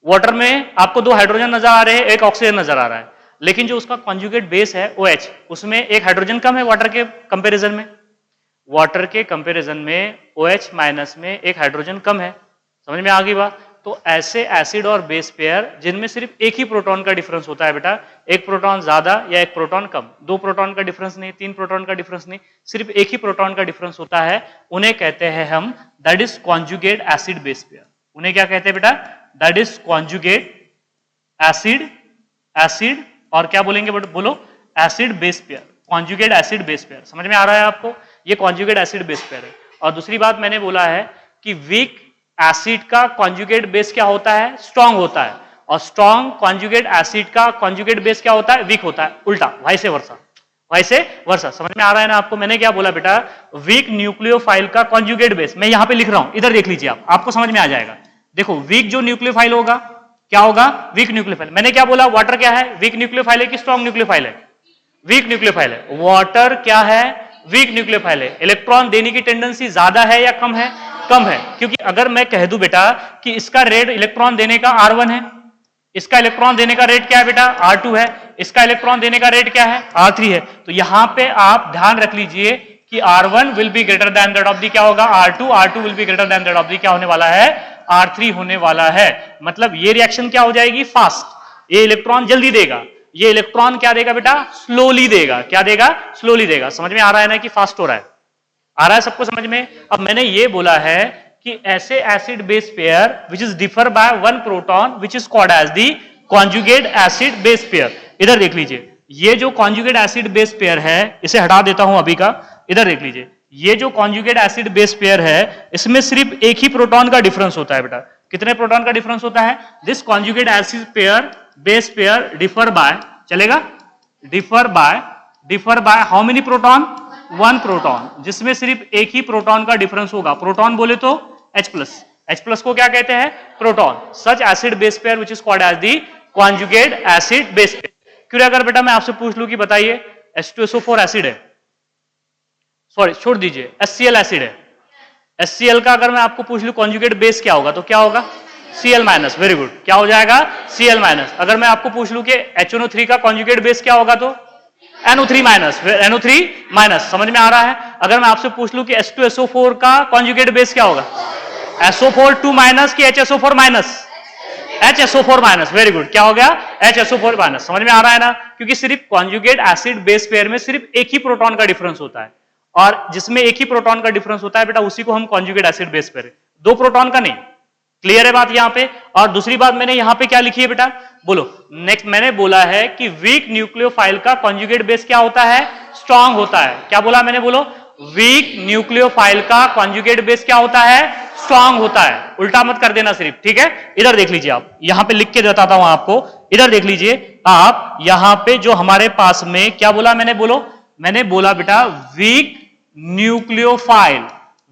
वाटर में आपको 2 हाइड्रोजन नजर आ रहे हैं, एक ऑक्सीजन नजर आ रहा है, लेकिन जो उसका कॉन्जुगेट बेस है OH, उसमें एक हाइड्रोजन कम है वाटर के कंपैरिजन में, वाटर के कंपैरिजन में OH माइनस में एक हाइड्रोजन कम है। समझ में आ गई बात? तो ऐसे एसिड और बेस पेयर जिनमें सिर्फ एक ही प्रोटॉन का डिफरेंस होता है बेटा, एक प्रोटॉन ज्यादा या एक प्रोटॉन कम, 2 प्रोटॉन का डिफरेंस नहीं, 3 प्रोटॉन का डिफरेंस नहीं, सिर्फ एक ही प्रोटॉन का डिफरेंस होता है, उन्हें कहते हैं हम that is conjugate acid base pair. उन्हें क्या कहते हैं बेटा? That is conjugate acid, acid और क्या बोलेंगे बोलो, acid base pair, conjugate acid base pair. समझ में आ रहा है आपको? ये कॉन्जुगेट एसिड बेस पेयर है। और दूसरी बात मैंने बोला है कि वीक एसिड का कॉन्जुगेट बेस क्या होता है? स्ट्रांग होता है, और स्ट्रांग कॉन्जुगेट एसिड का कॉन्जुगेट बेस क्या होता है? वीक होता है, उल्टा, वाइसे वर्सा, वाइसे वर्सा। समझ में आ रहा है ना आपको? मैंने क्या बोला बेटा? वीक न्यूक्लियोफाइल का कॉन्जुगेट बेस, मैं यहां पे लिख रहा हूं, इधर देख लीजिए आप, आपको समझ में आ जाएगा। देखो वीक जो न्यूक्लियोफाइल होगा क्या होगा? Weak nucleophile. मैंने क्या बोला? वाटर क्या है? वीक न्यूक्लियोफाइल है कि स्ट्रांग न्यूक्लियोफाइल है? वीक न्यूक्लियोफाइल है। वाटर क्या है? वीक न्यूक्लियोफाइल है। इलेक्ट्रॉन देने की टेंडेंसी ज्यादा है या कम है? कम है, क्योंकि अगर मैं कह दूं बेटा कि इसका रेट इलेक्ट्रॉन देने का R1 है, इसका इलेक्ट्रॉन देने का रेट क्या है बेटा? R2 है, इसका इलेक्ट्रॉन देने का रेट क्या है? R3 है। तो यहां पे आप ध्यान रख लीजिए कि R1 will be greater than that of the क्या होगा? R2, R2 will be greater than that of the क्या होने वाला है? R3 होने वाला है। मतलब ये रिएक्शन क्या हो जाएगी? फास्ट, ये इलेक्ट्रॉन जल्दी देगा, ये इलेक्ट्रॉन क्या देगा बेटा? स्लोली देगा। क्या देगा? स्लोली देगा। समझ में आ रहा है ना कि फास्ट हो रहा है? आ रहा है सबको समझ में? अब मैंने ये बोला है कि ऐसे acid base pair which is differ by 1 proton which is called as the conjugate acid base pair. इधर देख लीजिए, ये जो कॉन्जुगेट एसिड बेस पेयर है, इसे हटा देता हूं अभी का, इधर देख लीजिए, ये जो कॉन्जुगेट एसिड बेस पेयर है इसमें सिर्फ एक ही प्रोटॉन का डिफरेंस होता है बेटा। कितने प्रोटॉन का डिफरेंस होता है? This conjugate acid pair base pair differ by, चलेगा, differ by how many proton? 1 proton, जिसमें सिर्फ एक ही प्रोटॉन का डिफरेंस होगा। प्रोटॉन बोले तो H+ को क्या कहते हैं? Proton. Such acid base pair which is called as the conjugate acid base pair. क्यों? अगर बेटा मैं आपसे पूछ लूं कि बताइए H2SO4 एसिड है, सॉरी छोड़ दीजिए, HCl एसिड है, HCl का अगर मैं आपको पूछ लूं कॉन्जुगेट बेस क्या होगा, तो क्या होगा? Cl-। वेरी गुड, क्या हो जाएगा? Cl-। अगर मैं आपको पूछ लूं कि HNO3 का कॉन्जुगेट बेस क्या होगा, तो NO3-। समझ में आ रहा है? अगर मैं आपसे पूछ लूं कि H2SO4 का कॉन्जुगेट बेस क्या होगा? SO4 2- कि HSO4-? HSO4-। वेरी गुड, क्या हो गया? HSO4-। समझ में आ रहा है ना? क्योंकि सिर्फ कॉन्जुगेट एसिड बेस पेयर में सिर्फ एक ही प्रोटॉन का डिफरेंस होता है, और जिसमें एक ही प्रोटॉन का डिफरेंस होता है बेटा उसी को हम conjugate acid base pair, 2 proton का नहीं। क्लियर है बात यहां पे? और दूसरी बात मैंने यहां पे क्या लिखी है बेटा? बोलो। नेक्स्ट मैंने बोला है कि वीक न्यूक्लियोफाइल का कॉन्जुगेट बेस क्या होता है? स्ट्रांग होता है। क्या बोला मैंने? बोलो। वीक न्यूक्लियोफाइल का कॉन्जुगेट बेस क्या होता है? स्ट्रांग होता है। उल्टा मत कर देना सिर्फ, ठीक है? इधर देख लीजिए आप, यहां पे लिख के बताता हूं आपको, इधर देख लीजिए आप, यहां पे जो हमारे पास में क्या बोला मैंने? बोलो। मैंने बोला बेटा वीक न्यूक्लियोफाइल,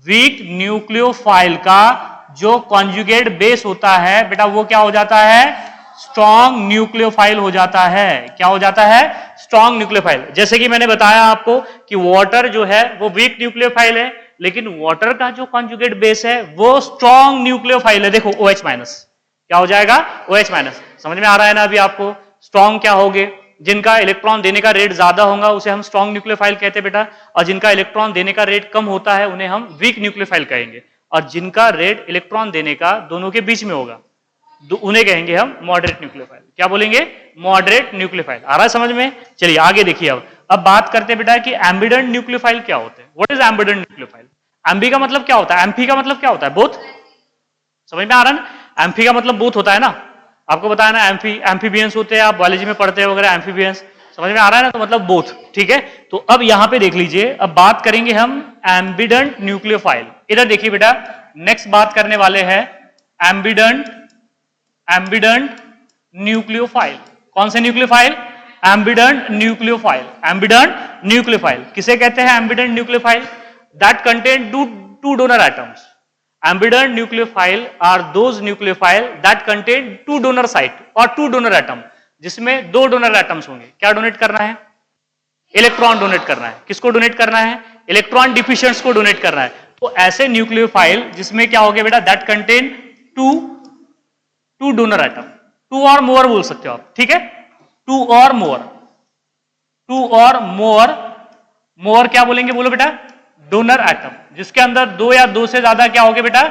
वीक न्यूक्लियोफाइल का जो कॉन्जुगेट बेस होता है बेटा वो क्या हो जाता है? स्ट्रॉन्ग न्यूक्लियोफाइल हो जाता है। क्या हो जाता है? Strong nucleophile. जैसे कि मैंने बताया आपको कि वाटर जो है वो वीक न्यूक्लियोफाइल है, लेकिन वाटर का जो कॉन्जुगेट बेस है वो स्ट्रॉन्ग न्यूक्लियोफाइल है। देखो OH-। क्या हो जाएगा? OH-। समझ में आ रहा है ना अभी आपको? स्ट्रॉन्ग क्या होगे? जिनका इलेक्ट्रॉन देने का रेट ज्यादा होगा उसे हम स्ट्रॉन्ग न्यूक्लियोफाइल कहते हैं बेटा, और जिनका इलेक्ट्रॉन देने का रेट कम होता है उन्हें हम वीक न्यूक्लियोफाइल कहेंगे, और जिनका रेट इलेक्ट्रॉन देने का दोनों के बीच में होगा उन्हें कहेंगे हम मॉडरेट न्यूक्लियोफाइल। क्या बोलेंगे? Moderate nucleophile. आ रहा है समझ में? चलिए आगे देखिए। अब बात करते हैं बेटा कि एम्बिडेंट न्यूक्लियोफाइल क्या होते हैं। What is ambident nucleophile? Ambi का मतलब क्या होता है? एम्फी का मतलब क्या होता है? बोथ। समझ में आ रहा है ना? एम्फी का मतलब बोथ होता है ना, आपको बताया ना, एम्फीबियंस होते हैं, आप बायोलॉजी में पढ़ते हैं वगैरह एम्फीबियंस। समझ में आ रहा है ना? तो मतलब बोथ, ठीक है? तो अब यहां पे देख लीजिए, अब बात करेंगे हम एम्बिडेंट न्यूक्लियोफाइल। इधर देखिए बेटा, नेक्स्ट बात करने वाले हैं एम्बिडेंट न्यूक्लियोफाइल। कौन से nucleophile? Ambient nucleophile. Ambient nucleophile किसे कहते हैं? Ambient nucleophile that contain two donor atoms. Ambident nucleophile are those nucleophile that contain 2 donor site or 2 donor atom. जिसमें 2 डोनर एटम्स होंगे। क्या डोनेट करना है? इलेक्ट्रॉन डोनेट करना है। किसको डोनेट करना है? इलेक्ट्रॉन डिफिशिएंट्स को डोनेट करना है। तो ऐसे न्यूक्लियोफाइल जिसमें क्या हो गया बेटा, that contain two donor atom, 2 और मोर बोल सकते हो आप, ठीक है, 2 और मोर क्या बोलेंगे, बोलो बेटा, डोनर एटम, जिसके अंदर 2 या 2 से ज्यादा क्या होंगे बेटा,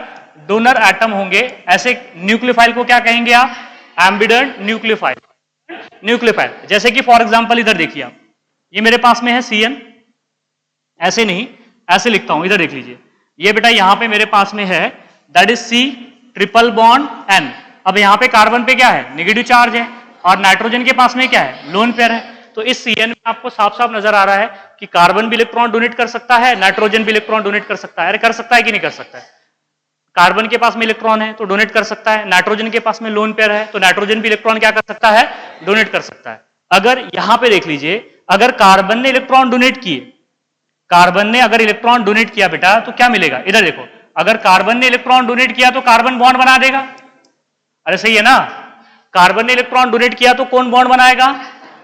डोनर एटम होंगे। ऐसे न्यूक्लियोफाइल को क्या कहेंगे आप? Ambient nucleophile. जैसे कि फॉर एग्जांपल इधर देखिए आप, ये मेरे पास में है CN, ऐसे नहीं, ऐसे लिखता हूं, इधर देख लीजिए, ये बेटा यहां पे मेरे पास में है, that is C triple bond N। अब यहां पे कार्बन पे क्या है? नेगेटिव चार्ज है, और नाइट्रोजन के पास में क्या है? लोन पेयर है। तो इस CN में आपको साफ साफ नजर आ रहा है कि कार्बन भी इलेक्ट्रॉन डोनेट कर सकता है, नाइट्रोजन भी इलेक्ट्रॉन डोनेट कर सकता है। अरे कर सकता है कि नहीं कर सकता है? कार्बन के पास में इलेक्ट्रॉन है तो डोनेट कर सकता है, नाइट्रोजन के पास में लोन पेयर है तो नाइट्रोजन भी इलेक्ट्रॉन क्या कर सकता है? डोनेट कर सकता है। अगर यहां पे देख लीजिए, अगर कार्बन ने इलेक्ट्रॉन डोनेट किए, कार्बन ने अगर इलेक्ट्रॉन डोनेट किया बेटा, तो क्या मिलेगा? इधर देखो, अगर कार्बन ने इलेक्ट्रॉन डोनेट किया तो कार्बन बॉन्ड बना देगा। अरे सही है ना? कार्बन ने इलेक्ट्रॉन डोनेट किया तो कौन बॉन्ड बनाएगा?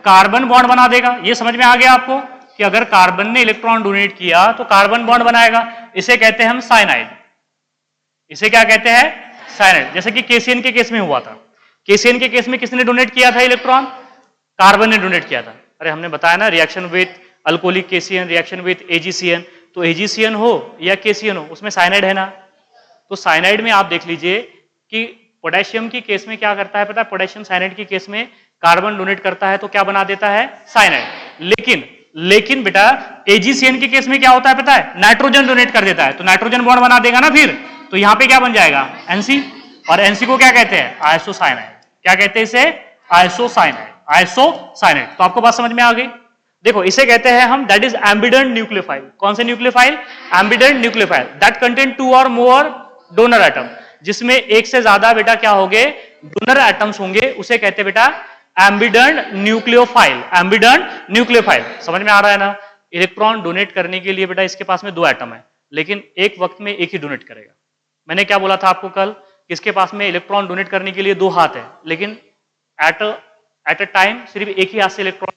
कार्बन बॉन्ड बना देगा। ये समझ में आ गया आपको कि अगर कार्बन ने इलेक्ट्रॉन डोनेट किया तो कार्बन बॉन्ड बनाएगा। इसे कहते हैं हम साइनाइड। इसे क्या कहते हैं? साइनाइड। जैसे कि KCN के केस में हुआ था। KCN के केस में किसने डोनेट किया था इलेक्ट्रॉन? कार्बन ने डोनेट किया था। अरे हमने बताया ना, reaction with alcoholic KCN, reaction with AgCN, तो AgCN हो या KCN हो, उसमें साइनाइड है ना। तो साइनाइड में आप देख लीजिए कि पोटेशियम की केस में क्या करता है पता है? पोटेशियम साइनाइड की केस में कार्बन डोनेट करता है तो क्या बना देता है? साइनाइड। लेकिन बेटा AgCN के केस में क्या होता है पता है? नाइट्रोजन डोनेट कर देता है तो नाइट्रोजन बॉन्ड बना देगा ना फिर, तो यहां पे क्या बन जाएगा? NC, और NC को क्या कहते हैं? आइसोसाइनाइड। क्या कहते हैं इसे? आइसोसाइनाइड। तो आपको बात समझ में आ गई? देखो, इसे कहते हैं हम, दैट इज एम्बिडेंट न्यूक्लियोफाइल। कौन से nucleophile? Ambient nucleophile that contain 2 और मोर डोनर एटम, जिसमें एक से ज्यादा बेटा क्या होंगे? डोनर एटम्स होंगे। उसे कहते हैं बेटा एम्बिडेंट न्यूक्लियोफाइल। एम्बिडेंट न्यूक्लियोफाइल समझ में आ रहा है ना? इलेक्ट्रॉन डोनेट करने के लिए बेटा इसके पास में 2 एटम है, लेकिन एक वक्त में एक ही डोनेट करेगा। मैंने क्या बोला था आपको कल? इसके पास में इलेक्ट्रॉन डोनेट करने के लिए 2 हाथ है, लेकिन एट अ टाइम सिर्फ एक ही हाथ से इलेक्ट्रॉन।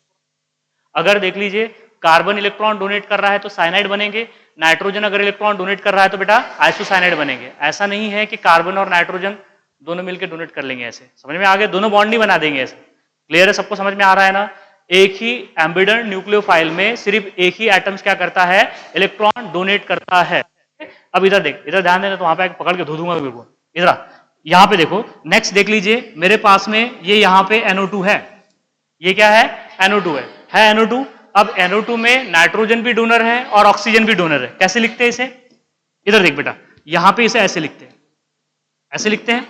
अगर देख लीजिए, कार्बन इलेक्ट्रॉन डोनेट कर रहा है तो साइनाइड बनेंगे, नाइट्रोजन अगर इलेक्ट्रॉन डोनेट कर रहा है तो बेटा आइसोसाइनाइड बनेंगे। ऐसा नहीं है कि कार्बन और नाइट्रोजन दोनों मिलकर डोनेट कर लेंगे। ऐसे समझ में आ गए? दोनों बॉन्ड नहीं बना देंगे। ऐसे क्लियर है? सबको समझ में आ रहा है ना? एक ही एम्बिडेंट न्यूक्लियोफाइल में सिर्फ एक ही एटम्स क्या करता है? इलेक्ट्रॉन डोनेट करता है। अब इधर देख, इधर ध्यान देना, तो वहां पे पकड़ के धो दूंगा बिल्कुल। इधर यहां पे देखो, नेक्स्ट देख लीजिए, मेरे पास में ये यहां पे NO2 है। ये क्या है? NO2 है NO2। अब NO2 में नाइट्रोजन भी डोनर है और ऑक्सीजन भी डोनर है। कैसे लिखते हैं इसे? इधर देख बेटा, यहां पे इसे ऐसे लिखते हैं, ऐसे लिखते हैं।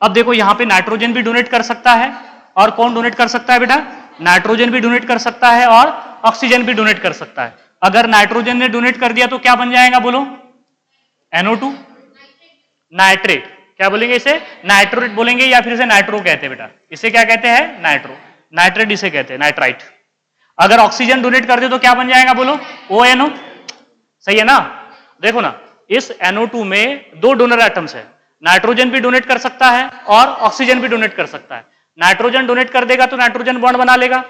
अब देखो, यहां पे नाइट्रोजन भी डोनेट कर सकता है, और कौन डोनेट कर सकता है बेटा? नाइट्रोजन भी डोनेट कर सकता है और ऑक्सीजन भी डोनेट कर सकता है। अगर नाइट्रोजन ने डोनेट कर दिया तो क्या बन जाएगा? बोलो। NO2 nitrate. क्या बोलेंगे इसे? नाइट्रोरेट बोलेंगे, या फिर इसे नाइट्रो कहते हैं बेटा। इसे क्या कहते हैं? नाइट्रो। नाइट्रेट इसे कहते हैं, नाइट्राइट। अगर ऑक्सीजन डोनेट कर दे तो क्या बन जाएगा? बोलो। ONO। सही है ना? देखो ना, इस NO2 में 2 डोनर एटम्स है। नाइट्रोजन भी डोनेट कर सकता है और ऑक्सीजन भी डोनेट कर सकता है। नाइट्रोजन डोनेट कर देगा तो नाइट्रोजन बॉन्ड बना लेगा,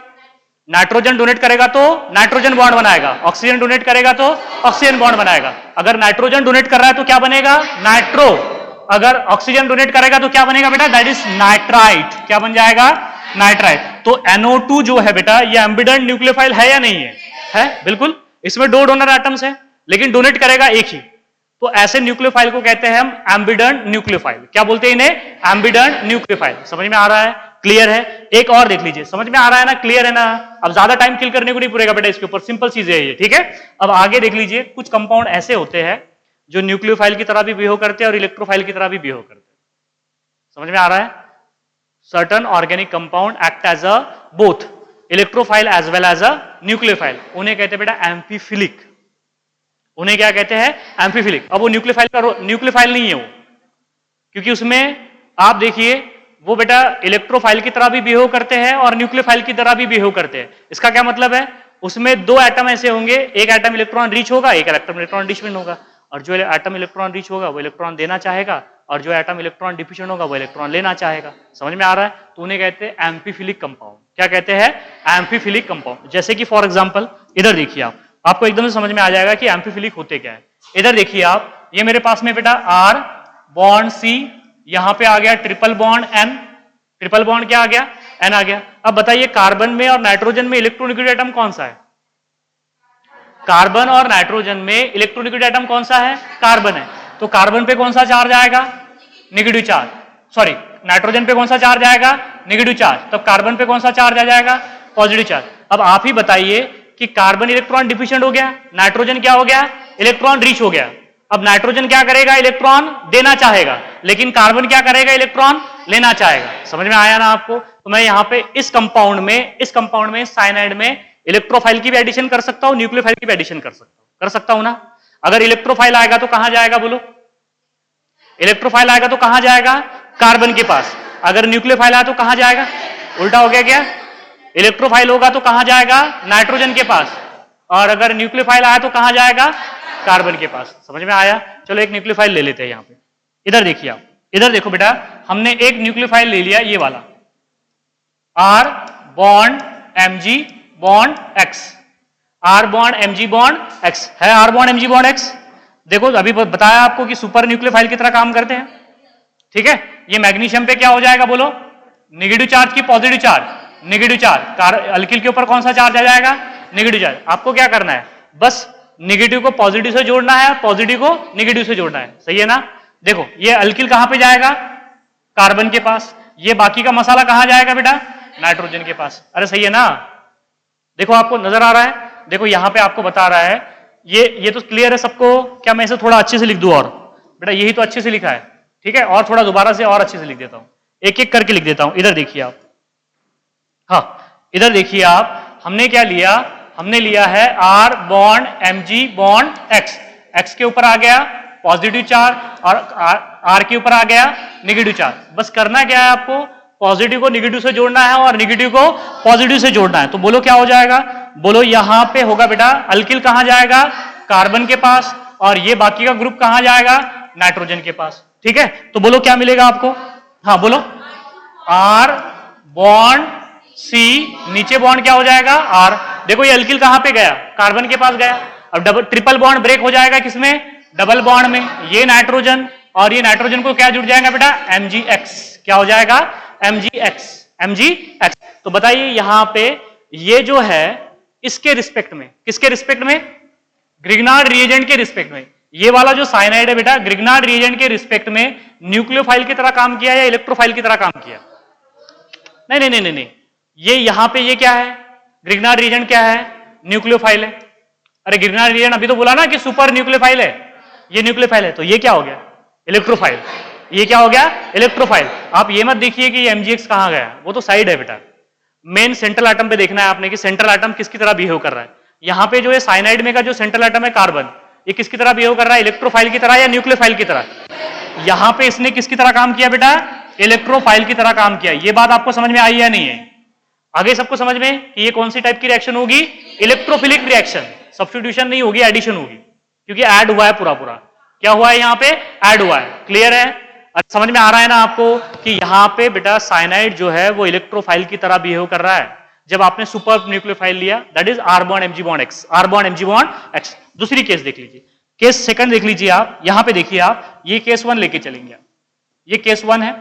नाइट्रोजन डोनेट करेगा तो नाइट्रोजन बॉन्ड बनाएगा, ऑक्सीजन डोनेट करेगा तो ऑक्सीजन बॉन्ड बनाएगा। अगर नाइट्रोजन डोनेट कर रहा है तो क्या बनेगा? नाइट्रो। अगर ऑक्सीजन डोनेट करेगा तो क्या बनेगा बेटा? That is nitrite. क्या बन जाएगा? नाइट्राइट। तो NO2 जो है बेटा, ये एम्बिडेंट न्यूक्लियोफाइल है या नहीं है? है, बिल्कुल। इसमें 2 डोनर एटम्स है, लेकिन डोनेट करेगा एक ही। तो ऐसे न्यूक्लियोफाइल को कहते हैं हम एम्बिडेंट न्यूक्लियोफाइल। क्या बोलते हैं इन्हें? Ambient nucleophile. समझ में आ रहा है? क्लियर है? एक और देख लीजिए, समझ में आ रहा है ना? क्लियर है ना? अब ज्यादा टाइम किल करने को नहीं पड़ेगा बेटा इसके ऊपर, सिंपल चीजें है ये, ठीक है? अब आगे देख लीजिए, कुछ कंपाउंड ऐसे होते हैं जो न्यूक्लियोफाइल की तरह भी बिहेव करते हैं और इलेक्ट्रोफाइल की तरह भी बिहेव करते हैं। समझ में आ रहा है? Certain organic compound act as a both electrophile as well as a nucleophile. उन्हें कहते हैं बेटा एम्फीफिलिक। उन्हें क्या कहते हैं? एम्फीफिलिक। अब वो न्यूक्लियोफाइल नहीं है वो, क्योंकि उसमें आप देखिए, वो बेटा इलेक्ट्रोफाइल की तरह भी बिहेव करते हैं और न्यूक्लियोफाइल की तरह भी बिहेव करते हैं। इसका क्या मतलब है? उसमें 2 एटम ऐसे होंगे, एक एटम इलेक्ट्रॉन रिच होगा, एक एटम इलेक्ट्रॉन डिस्मिस होगा। और जो एटम इलेक्ट्रॉन रीच होगा वो इलेक्ट्रॉन देना चाहेगा, और जो एटम इलेक्ट्रॉन डिफिशन होगा वो इलेक्ट्रॉन लेना चाहेगा। समझ में आ रहा है? तो उन्हें कहते हैं एम्फीफिलिक कंपाउंड। क्या कहते हैं? Amphiphilic compound. जैसे कि फॉर एग्जांपल इधर देखिए आप, आपको एकदम से समझ में आ जाएगा कि एम्फीफिलिक होते क्या है। इधर देखिए आप, ये मेरे पास में बेटा R बॉन्ड C, यहां पे आ गया triple bond N, triple bond क्या आ गया? N आ गया। अब बताइए कार्बन में और नाइट्रोजन में इलेक्ट्रोनेगेटिव एटम कौन सा है? कार्बन और नाइट्रोजन में इलेक्ट्रोनेगेटिव एटम कौन सा है? कार्बन है। तो कार्बन पे कौन सा चार्ज आएगा? Negative charge. सॉरी, नाइट्रोजन पे कौन सा चार्ज आएगा? Negative charge. तब कार्बन पे कौन सा चार्ज आ जाएगा? Positive charge. अब आप ही बताइए कि कार्बन इलेक्ट्रॉन डिफिशिएंट हो गया, नाइट्रोजन क्या हो गया? इलेक्ट्रॉन रीच हो गया। अब नाइट्रोजन क्या करेगा? इलेक्ट्रॉन देना चाहेगा, लेकिन कार्बन क्या करेगा? इलेक्ट्रॉन लेना चाहेगा। समझ में आया ना आपको? तो मैं यहां पे इस कंपाउंड में साइनाइड में इलेक्ट्रोफाइल की भी एडिशन कर सकता हूं, न्यूक्लियोफाइल की भी एडिशन कर सकता हूं ना। अगर इलेक्ट्रोफाइल आएगा तो कहां जाएगा बोलो? इलेक्ट्रोफाइल आएगा तो कहां जाएगा? कार्बन के पास। अगर न्यूक्लियोफाइल आया तो कहां जाएगा? उल्टा हो गया क्या? इलेक्ट्रोफाइल होगा तो कहां जाएगा? नाइट्रोजन के पास। और अगर न्यूक्लियोफाइल आया तो कहां जाएगा? कार्बन के पास। समझ में आया? चलो एक न्यूक्लियोफाइल ले लेते हैं यहां पे। इधर देखिए आप, इधर देखो बेटा, हमने एक न्यूक्लियोफाइल ले लिया, ये वाला R bond Mg bond X, R bond Mg bond X है। R bond Mg bond X देखो, अभी बताया आपको कि सुपर न्यूक्लियोफाइल की तरह काम करते हैं। ठीक है, ये मैग्नीशियम पे क्या हो जाएगा बोलो? नेगेटिव चार्ज की positive charge, negative charge. Alkyl के ऊपर कौन सा चार्ज आ जाएगा? Negative charge. आपको क्या करना है? बस नेगेटिव को पॉजिटिव से जोड़ना है, पॉजिटिव को नेगेटिव से जोड़ना है। सही है ना? देखो ये अल्किल कहां पे जाएगा? कार्बन के पास। ये बाकी का मसाला कहां जाएगा बेटा? नाइट्रोजन के पास। अरे सही है ना? देखो आपको नजर आ रहा है? देखो यहां पे आपको बता रहा है, ये तो क्लियर है सबको? क्या मैं इसे थोड़ा अच्छे से लिख दूं? और बेटा यही तो अच्छे से लिखा है। ठीक है, और थोड़ा दोबारा से और अच्छे से लिख देता हूं, एक एक करके लिख देता हूं। इधर देखिए आप, हाँ इधर देखिए आप, हमने क्या लिया? हमने लिया है R bond Mg bond X। X के ऊपर आ गया पॉजिटिव चार्ज और R के ऊपर आ गया नेगेटिव चार्ज। बस करना क्या है आपको? पॉजिटिव को नेगेटिव से जोड़ना है और नेगेटिव को पॉजिटिव से जोड़ना है। तो बोलो क्या हो जाएगा? बोलो यहां पे होगा बेटा, अल्किल कहां जाएगा? कार्बन के पास। और ये बाकी का ग्रुप कहां जाएगा? नाइट्रोजन के पास। ठीक है, तो बोलो क्या मिलेगा आपको? हाँ बोलो, R बॉन्ड C, नीचे बॉन्ड क्या हो जाएगा? R। देखो ये अल्किल कहां पे गया? कार्बन के पास गया। अब डबल ट्रिपल बॉन्ड ब्रेक हो जाएगा किसमें? डबल बॉन्ड में। ये नाइट्रोजन और ये नाइट्रोजन को क्या जुड़ जाएगा बेटा? Mgx। क्या हो जाएगा? Mgx। तो बताइए यहां पे ये जो है इसके रिस्पेक्ट में, किसके रिस्पेक्ट में? ग्रिग्नार्ड रिएजेंट के रिस्पेक्ट में। ये वाला जो साइनाइड है बेटा, ग्रिग्नार्ड रिएजेंट के रिस्पेक्ट में न्यूक्लियोफाइल की तरह काम किया या इलेक्ट्रोफाइल की तरह काम किया? नहीं नहीं नहीं नहीं, ये यहां पे ये क्या है? ग्रिग्नार्ड रिएजेंट क्या है? न्यूक्लियोफाइल है। अरे ग्रिग्नार्ड रिएजेंट अभी तो बोला ना कि सुपर न्यूक्लियोफाइल है, ये न्यूक्लियोफाइल है। तो ये क्या हो गया? इलेक्ट्रोफाइल। ये क्या हो गया? इलेक्ट्रोफाइल। आप ये मत देखिए कि ये Mgx कहां गया, वो तो साइड है बेटा। मेन सेंट्रल एटम पे देखना है आपने कि सेंट्रल एटम किसकी तरह बिहेव कर रहा है। यहां पे जो है साइनाइड में का जो सेंट्रल एटम है कार्बन, ये किसकी तरह बिहेव कर रहा है? इलेक्ट्रोफाइल की तरह या न्यूक्लियोफाइल की तरह? यहां पे इसने किसकी तरह काम किया बेटा? इलेक्ट्रोफाइल की तरह काम किया। ये बात आपको समझ में आई या नहीं है? आगे सबको समझ में कि ये कौन सी टाइप की रिएक्शन होगी? Electrophilic reaction. सब्स्टिट्यूशन नहीं होगी, एडिशन होगी, क्योंकि ऐड हुआ है पूरा पूरा। क्या हुआ है यहां पे? ऐड हुआ है। क्लियर है? समझ में आ रहा है ना आपको कि यहां पे बेटा साइनाइड जो है वो इलेक्ट्रोफाइल की तरह बिहेव कर रहा है जब आपने सुपर न्यूक्लियोफाइल लिया, that is R bond Mg bond X। R bond Mg bond X। दूसरी केस देख लीजिए, केस सेकंड देख लीजिए आप। यहां पे देखिए आप, ये केस 1 लेके चलेंगे आप। ये केस 1 है,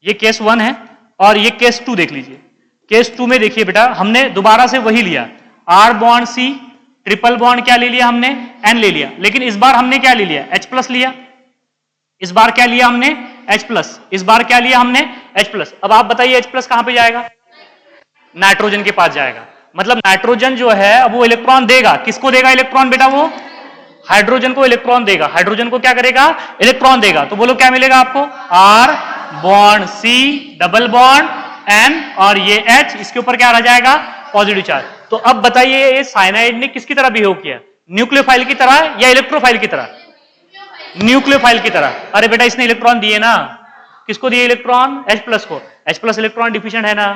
ये केस 1 है, और ये केस 2 देख लीजिए। केस 2 में देखिए बेटा, हमने दोबारा से वही लिया, R bond C, triple bond क्या ले लिया हमने? N ले लिया। लेकिन इस बार हमने क्या ले लिया? H प्लस लिया। इस बार क्या लिया हमने? H plus. इस बार क्या लिया हमने? H plus. अब आप बताइए H प्लस कहां पे जाएगा? नाइट्रोजन के पास जाएगा। मतलब नाइट्रोजन जो है अब वो इलेक्ट्रॉन देगा। किसको देगा इलेक्ट्रॉन बेटा? वो हाइड्रोजन को इलेक्ट्रॉन देगा। हाइड्रोजन को क्या करेगा? इलेक्ट्रॉन देगा। तो बोलो क्या मिलेगा आपको? R bond C, double bond N, और ये H, इसके ऊपर क्या रह जाएगा? Positive charge. तो अब बताइए ये साइनाइड ने किसकी तरह बिहेव किया? न्यूक्लियोफाइल की तरह या इलेक्ट्रोफाइल की तरह? न्यूक्लियोफाइल की तरह। अरे बेटा इसने इलेक्ट्रॉन दिए ना। किसको दिए इलेक्ट्रॉन? H प्लस को। H प्लस इलेक्ट्रॉन डिफिशिएंट है ना?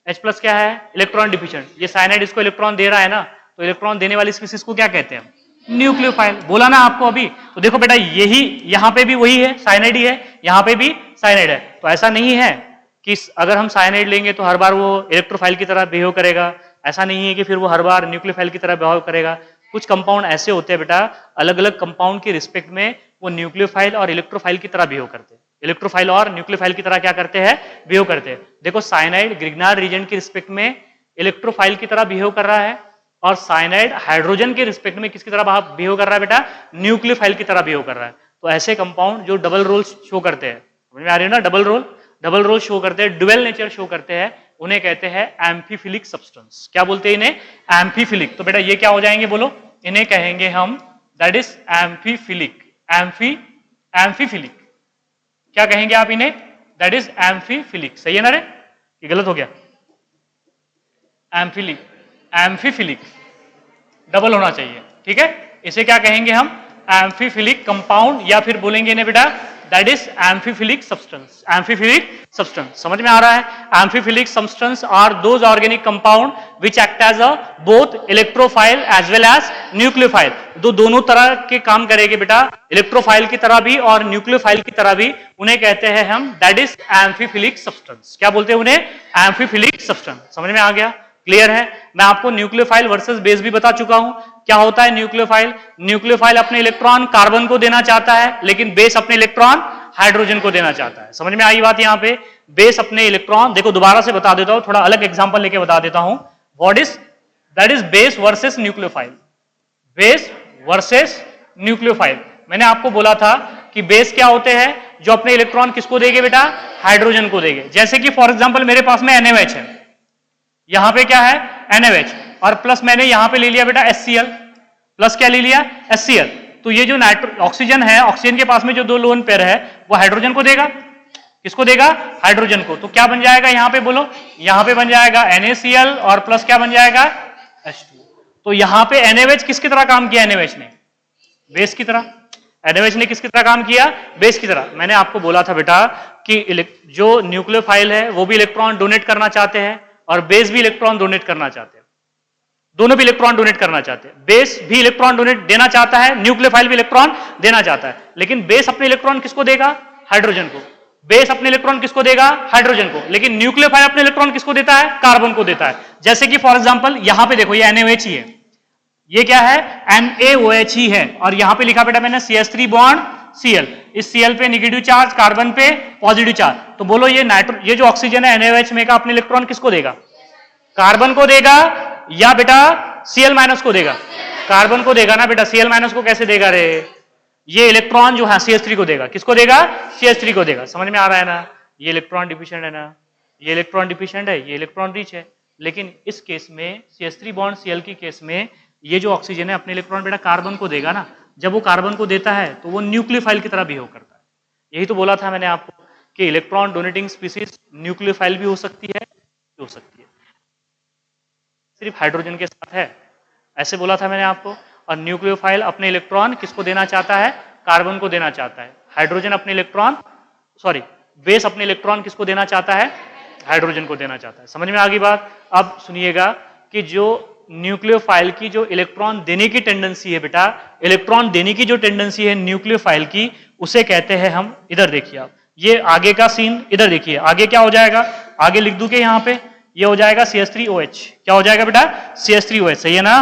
H प्लस क्या है? Electron deficient. ये साइनाइड इसको इलेक्ट्रॉन दे रहा है ना, तो इलेक्ट्रॉन देने वाली स्पीसीज को क्या कहते हैं? न्यूक्लियोफाइल। बोला ना आपको अभी। तो देखो बेटा यही यहां पे भी वही है, साइनाइड ही है, यहां पे भी साइनाइड है। तो ऐसा नहीं है कि अगर हम साइनाइड लेंगे तो हर बार वो इलेक्ट्रोफाइल की तरह बिहेव करेगा, ऐसा नहीं है कि फिर वो हर बार न्यूक्लियोफाइल की तरह बिहेव करेगा। कुछ कंपाउंड ऐसे होते हैं बेटा, अलग अलग कंपाउंड के रिस्पेक्ट में वो न्यूक्लियोफाइल और इलेक्ट्रोफाइल की तरह बिहेव करते हैं। इलेक्ट्रोफाइल और न्यूक्लियोफाइल की तरह क्या करते हैं, बिहेव करते हैं। देखो साइनाइड ग्रिग्नार्ड रीजन के रिस्पेक्ट में इलेक्ट्रोफाइल की तरह बिहेव कर रहा है, और साइनाइड हाइड्रोजन के रिस्पेक्ट में किसकी तरह बिहेव कर रहा है बेटा, न्यूक्लियोफाइल की तरह बिहेव कर रहा है। तो ऐसे कंपाउंड जो डबल रोल शो करते हैं, समझ में आ रही है ना, डबल रोल शो करते हैं, डुअल नेचर शो करते हैं, उन्हें कहते हैं एम्फीफिलिक सब्सटेंस। क्या बोलते हैं इन्हें, एम्फीफिलिक। तो बेटा ये क्या हो जाएंगे बोलो, इन्हें कहेंगे हम दैट इज एम्फीफिलिक। एम्फीफिलिक क्या कहेंगे आप इन्हें, दैट इज एम्फीफिलिक। सही है ना रे, ये गलत हो गया, एम्फीफिलिक डबल होना चाहिए, ठीक है। इसे क्या कहेंगे हम, एम्फीफिलिक कंपाउंड, या फिर बोलेंगे इन्हें बेटा that is amphiphilic substance. Amphiphilic substance समझ में आ रहा है। Amphiphilic substance are those organic compound which act as a both electrophile as well as nucleophile. दोनों तरह के काम करेंगे बेटा, इलेक्ट्रोफाइल की तरह भी और न्यूक्लियोफाइल की तरह भी। उन्हें कहते हैं हम दैट इज एम्फीफिलिक सब्सटेंस। क्या बोलते हैं उन्हें, एम्फीफिलिक सब्सटेंस। समझ में आ गया, क्लियर है। मैं आपको न्यूक्लियोफाइल वर्सेस बेस भी बता चुका हूं। क्या होता है न्यूक्लियोफाइल, न्यूक्लियोफाइल अपने इलेक्ट्रॉन कार्बन को देना चाहता है, लेकिन बेस अपने इलेक्ट्रॉन हाइड्रोजन को देना चाहता है। समझ में आई बात यहां पे, बेस अपने इलेक्ट्रॉन, देखो दोबारा से बता देता हूं, थोड़ा अलग एग्जांपल लेके बता देता हूं। What is that is base versus nucleophile, base versus nucleophile. मैंने आपको बोला था कि बेस क्या होते हैं, जो अपने इलेक्ट्रॉन किसको देंगे बेटा, हाइड्रोजन को देंगे। जैसे कि फॉर एग्जांपल मेरे पास में NaOH है, यहां पे क्या है NaOH, और प्लस मैंने यहां पे ले लिया बेटा HCl, प्लस क्या ले लिया HCl। तो ये जो ऑक्सीजन है, ऑक्सीजन के पास में जो दो लोन पेयर है वो हाइड्रोजन को देगा, किसको देगा, हाइड्रोजन को। तो क्या बन जाएगा यहां पे बोलो, यहां पे बन जाएगा NaCl और प्लस क्या बन जाएगा H2। तो यहां पे NaOH किसकी तरह काम किया, NaOH ने बेस की तरह, NaOH ने किसकी तरह काम किया, बेस की तरह। मैंने आपको बोला था बेटा कि जो न्यूक्लियोफाइल है वो भी इलेक्ट्रॉन डोनेट करना चाहते हैं और बेस भी इलेक्ट्रॉन डोनेट करना चाहते हैं, दोनों भी इलेक्ट्रॉन डोनेट करना चाहते हैं। बेस भी इलेक्ट्रॉन डोनेट देना चाहता है, न्यूक्लियोफाइल भी इलेक्ट्रॉन देना चाहता है, लेकिन बेस अपने इलेक्ट्रॉन किसको देगा, हाइड्रोजन को। बेस अपने इलेक्ट्रॉन किसको देगा, हाइड्रोजन को, लेकिन न्यूक्लियोफाइल अपने इलेक्ट्रॉन किसको देता है, कार्बन को देता है। जैसे कि फॉर एग्जांपल यहां पे देखो, ये NaOH ही है, ये क्या है NaOH ही है, और यहां पे लिखा बेटा मैंने CH3 बॉन्ड Cl, इस Cl पे नेगेटिव चार्ज, कार्बन पे पॉजिटिव चार्ज। तो बोलो ये जो ऑक्सीजन है NaOH में का अपने इलेक्ट्रॉन किसको देगा, कार्बन को देगा या बेटा Cl माइनस को देगा, कार्बन को देगा ना बेटा। Cl माइनस को कैसे देगा रे, ये इलेक्ट्रॉन जो है CH3 को देगा, किसको देगा, CH3 को देगा। समझ में आ रहा है ना, ये इलेक्ट्रॉन डिफिशिएंट है ना, ये इलेक्ट्रॉन डिफिशिएंट है, ये इलेक्ट्रॉन रिच है। लेकिन इस केस में CH3 बॉन्ड Cl की केस में ये जो ऑक्सीजन है अपने इलेक्ट्रॉन बेटा कार्बन को देगा ना। जब वो कार्बन को देता है तो वो न्यूक्लियोफाइल की तरह बिहेव करता है। यही तो बोला था मैंने आपको कि इलेक्ट्रॉन डोनेटिंग स्पीसीज न्यूक्लियोफाइल भी हो सकती है, सिर्फ हाइड्रोजन के साथ है, ऐसे बोला था मैंने आपको। और न्यूक्लियोफाइल अपने इलेक्ट्रॉन किसको देना चाहता है, कार्बन को देना चाहता है। हाइड्रोजन अपने इलेक्ट्रॉन बेस अपने इलेक्ट्रॉन किसको देना चाहता है, हाइड्रोजन को देना चाहता है। समझ में आ गई बात। अब सुनिएगा कि जो न्यूक्लियोफाइल की जो इलेक्ट्रॉन देने की टेंडेंसी है बेटा, इलेक्ट्रॉन देने की जो टेंडेंसी है न्यूक्लियोफाइल की, उसे कहते हैं हम, इधर देखिए आप, ये आगे का सीन इधर देखिए, आगे क्या हो जाएगा, आगे लिख दूं कि यहां पे ये हो जाएगा CH3OH। क्या हो जाएगा बेटा, CH3OH। सही है ना,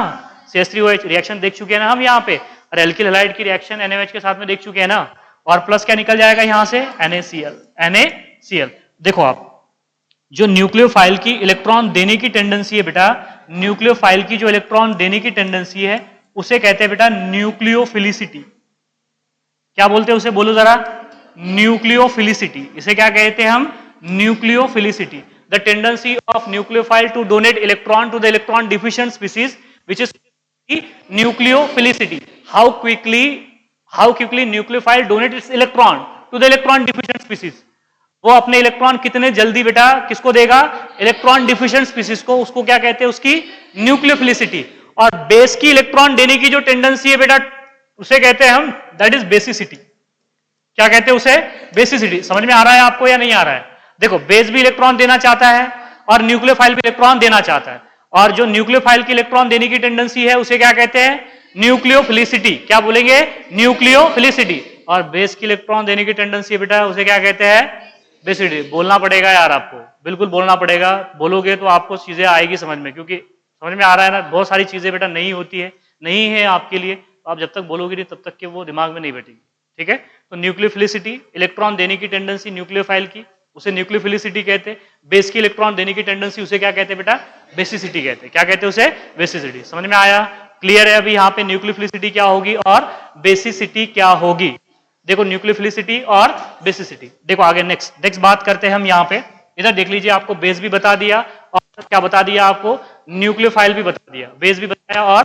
CH3OH रिएक्शन देख चुके हैं ना हम यहाँ पे, और एल्किल हैलाइड की रिएक्शन NaOH के साथ में देख चुके हैं ना। और प्लस क्या निकल जाएगा यहां से, NaCl। देखो आप, जो न्यूक्लियोफाइल की इलेक्ट्रॉन देने की टेंडेंसी है बेटा, न्यूक्लियोफाइल की जो इलेक्ट्रॉन देने की टेंडेंसी है उसे कहते हैं बेटा न्यूक्लियोफिलिसिटी। क्या बोलते हैं उसे, बोलो जरा, न्यूक्लियोफिलिसिटी। इसे क्या कहते हैं हम, nucleophilicity. The tendency of nucleophile to donate electron to the electron deficient species which is nucleophilicity. How quickly nucleophile donate its electron to the electron deficient species. वो अपने इलेक्ट्रॉन कितने जल्दी बेटा किसको देगा, इलेक्ट्रॉन डिफिशिएंट स्पीसीज को, उसको क्या कहते हैं, उसकी न्यूक्लियोफिलिसिटी। और बेस की इलेक्ट्रॉन देने की जो टेंडेंसी है बेटा, उसे कहते हैं हम दैट इज बेसिसिटी। क्या कहते हैं उसे, बेसिसिटी। समझ में आ रहा है आपको या नहीं आ रहा है। देखो बेस भी इलेक्ट्रॉन देना चाहता है और न्यूक्लियोफाइल भी इलेक्ट्रॉन देना चाहता है, और जो न्यूक्लियोफाइल की इलेक्ट्रॉन देने की टेंडेंसी है उसे क्या कहते हैं, न्यूक्लियोफिलिसिटी, क्या बोलेंगे? न्यूक्लियोफिलिसिटी। और बेस की इलेक्ट्रॉन देने की टेंडेंसी बेटा उसे क्या कहते हैं? बेसिसिटी। बोलना पड़ेगा यार आपको, बिल्कुल बोलना पड़ेगा, बोलोगे तो आपको चीजें आएगी समझ में, क्योंकि समझ में आ रहा है ना, बहुत सारी चीजें बेटा नहीं होती है, नहीं है आपके लिए, तो आप जब तक बोलोगे नहीं तब तक के वो दिमाग में नहीं बैठेगी। ठीक है, तो न्यूक्लियोफिलिसिटी, इलेक्ट्रॉन देने की टेंडेंसी न्यूक्लियोफाइल की, उसे न्यूक्लियोफिलिसिटी कहते हैं। बेस की इलेक्ट्रॉन देने की टेंडेंसी उसे क्या कहते हैं बेटा? बेसिसिटी कहते हैं। क्या कहते हैं उसे? बेसिसिटी। समझ में आया? क्लियर है अभी यहाँ पे न्यूक्लियोफिलिसिटी क्या होगी और बेसिसिटी क्या होगी? देखो न्यूक्लियोफिलिसिटी और बेसिसिटी। देखो आगे नेक्स्ट बात करते हैं हम यहाँ पे। इधर देख लीजिए, आपको बेस भी बता दिया और क्या बता दिया आपको? न्यूक्लियोफाइल भी बता दिया, बेस भी बताया और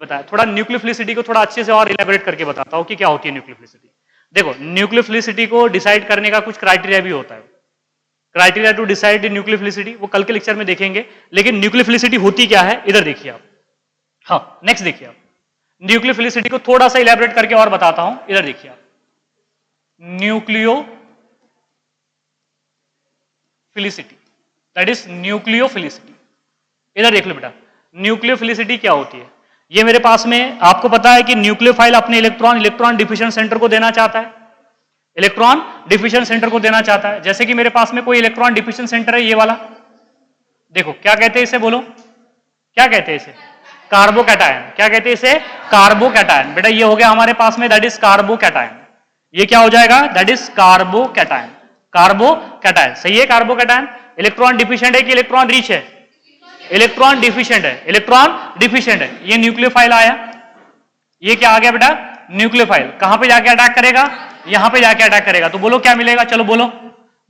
बताया। थोड़ा न्यूक्लियोफिलिसिटी को थोड़ा अच्छे से और इलेबोरेट करके बताता हूँ कि क्या होती है न्यूक्लियोफिलिसिटी। देखो न्यूक्लियोफिलिसिटी को डिसाइड करने का कुछ क्राइटेरिया भी होता है। क्राइटेरिया टू डिसाइड न्यूक्लियोफिलिसिटी वो कल के लेक्चर में देखेंगे, लेकिन न्यूक्लियोफिलिसिटी होती क्या है इधर देखिए आप। हाँ नेक्स्ट देखिए आप, न्यूक्लियोफिलिसिटी को थोड़ा सा इलेबोरेट करके और बताता हूं। इधर देखिए आप, न्यूक्लियोफिलिसिटी, दैट इज न्यूक्लियोफिलिसिटी। इधर देख लो बेटा, न्यूक्लियोफिलिसिटी क्या होती है। ये मेरे पास में आपको पता है कि न्यूक्लियोफाइल अपने इलेक्ट्रॉन डिफ्यूजन सेंटर को देना चाहता है, इलेक्ट्रॉन डिफ्यूजन सेंटर को देना चाहता है। जैसे कि मेरे पास में कोई इलेक्ट्रॉन डिफ्यूजन सेंटर है, ये वाला देखो, क्या कहते हैं इसे? बोलो क्या कहते हैं इसे? कार्बोकैटायन। क्या कहते हैं इसे? कार्बोकैटायन। बेटा ये हो गया हमारे पास में, दैट इज कार्बोकैटायन। ये क्या हो जाएगा? That is carbocation. कार्बोकैटायन सही है। कार्बोकैटायन इलेक्ट्रॉन डिफिशिएंट है कि इलेक्ट्रॉन रिच है? इलेक्ट्रॉन डिफिशिएंट है, इलेक्ट्रॉन डिफिशिएंट है। ये न्यूक्लियोफाइल आया, ये क्या आ गया बेटा? न्यूक्लियोफाइल। कहां पे जाके अटैक करेगा? यहां पे जाके अटैक करेगा। तो बोलो क्या मिलेगा? चलो बोलो,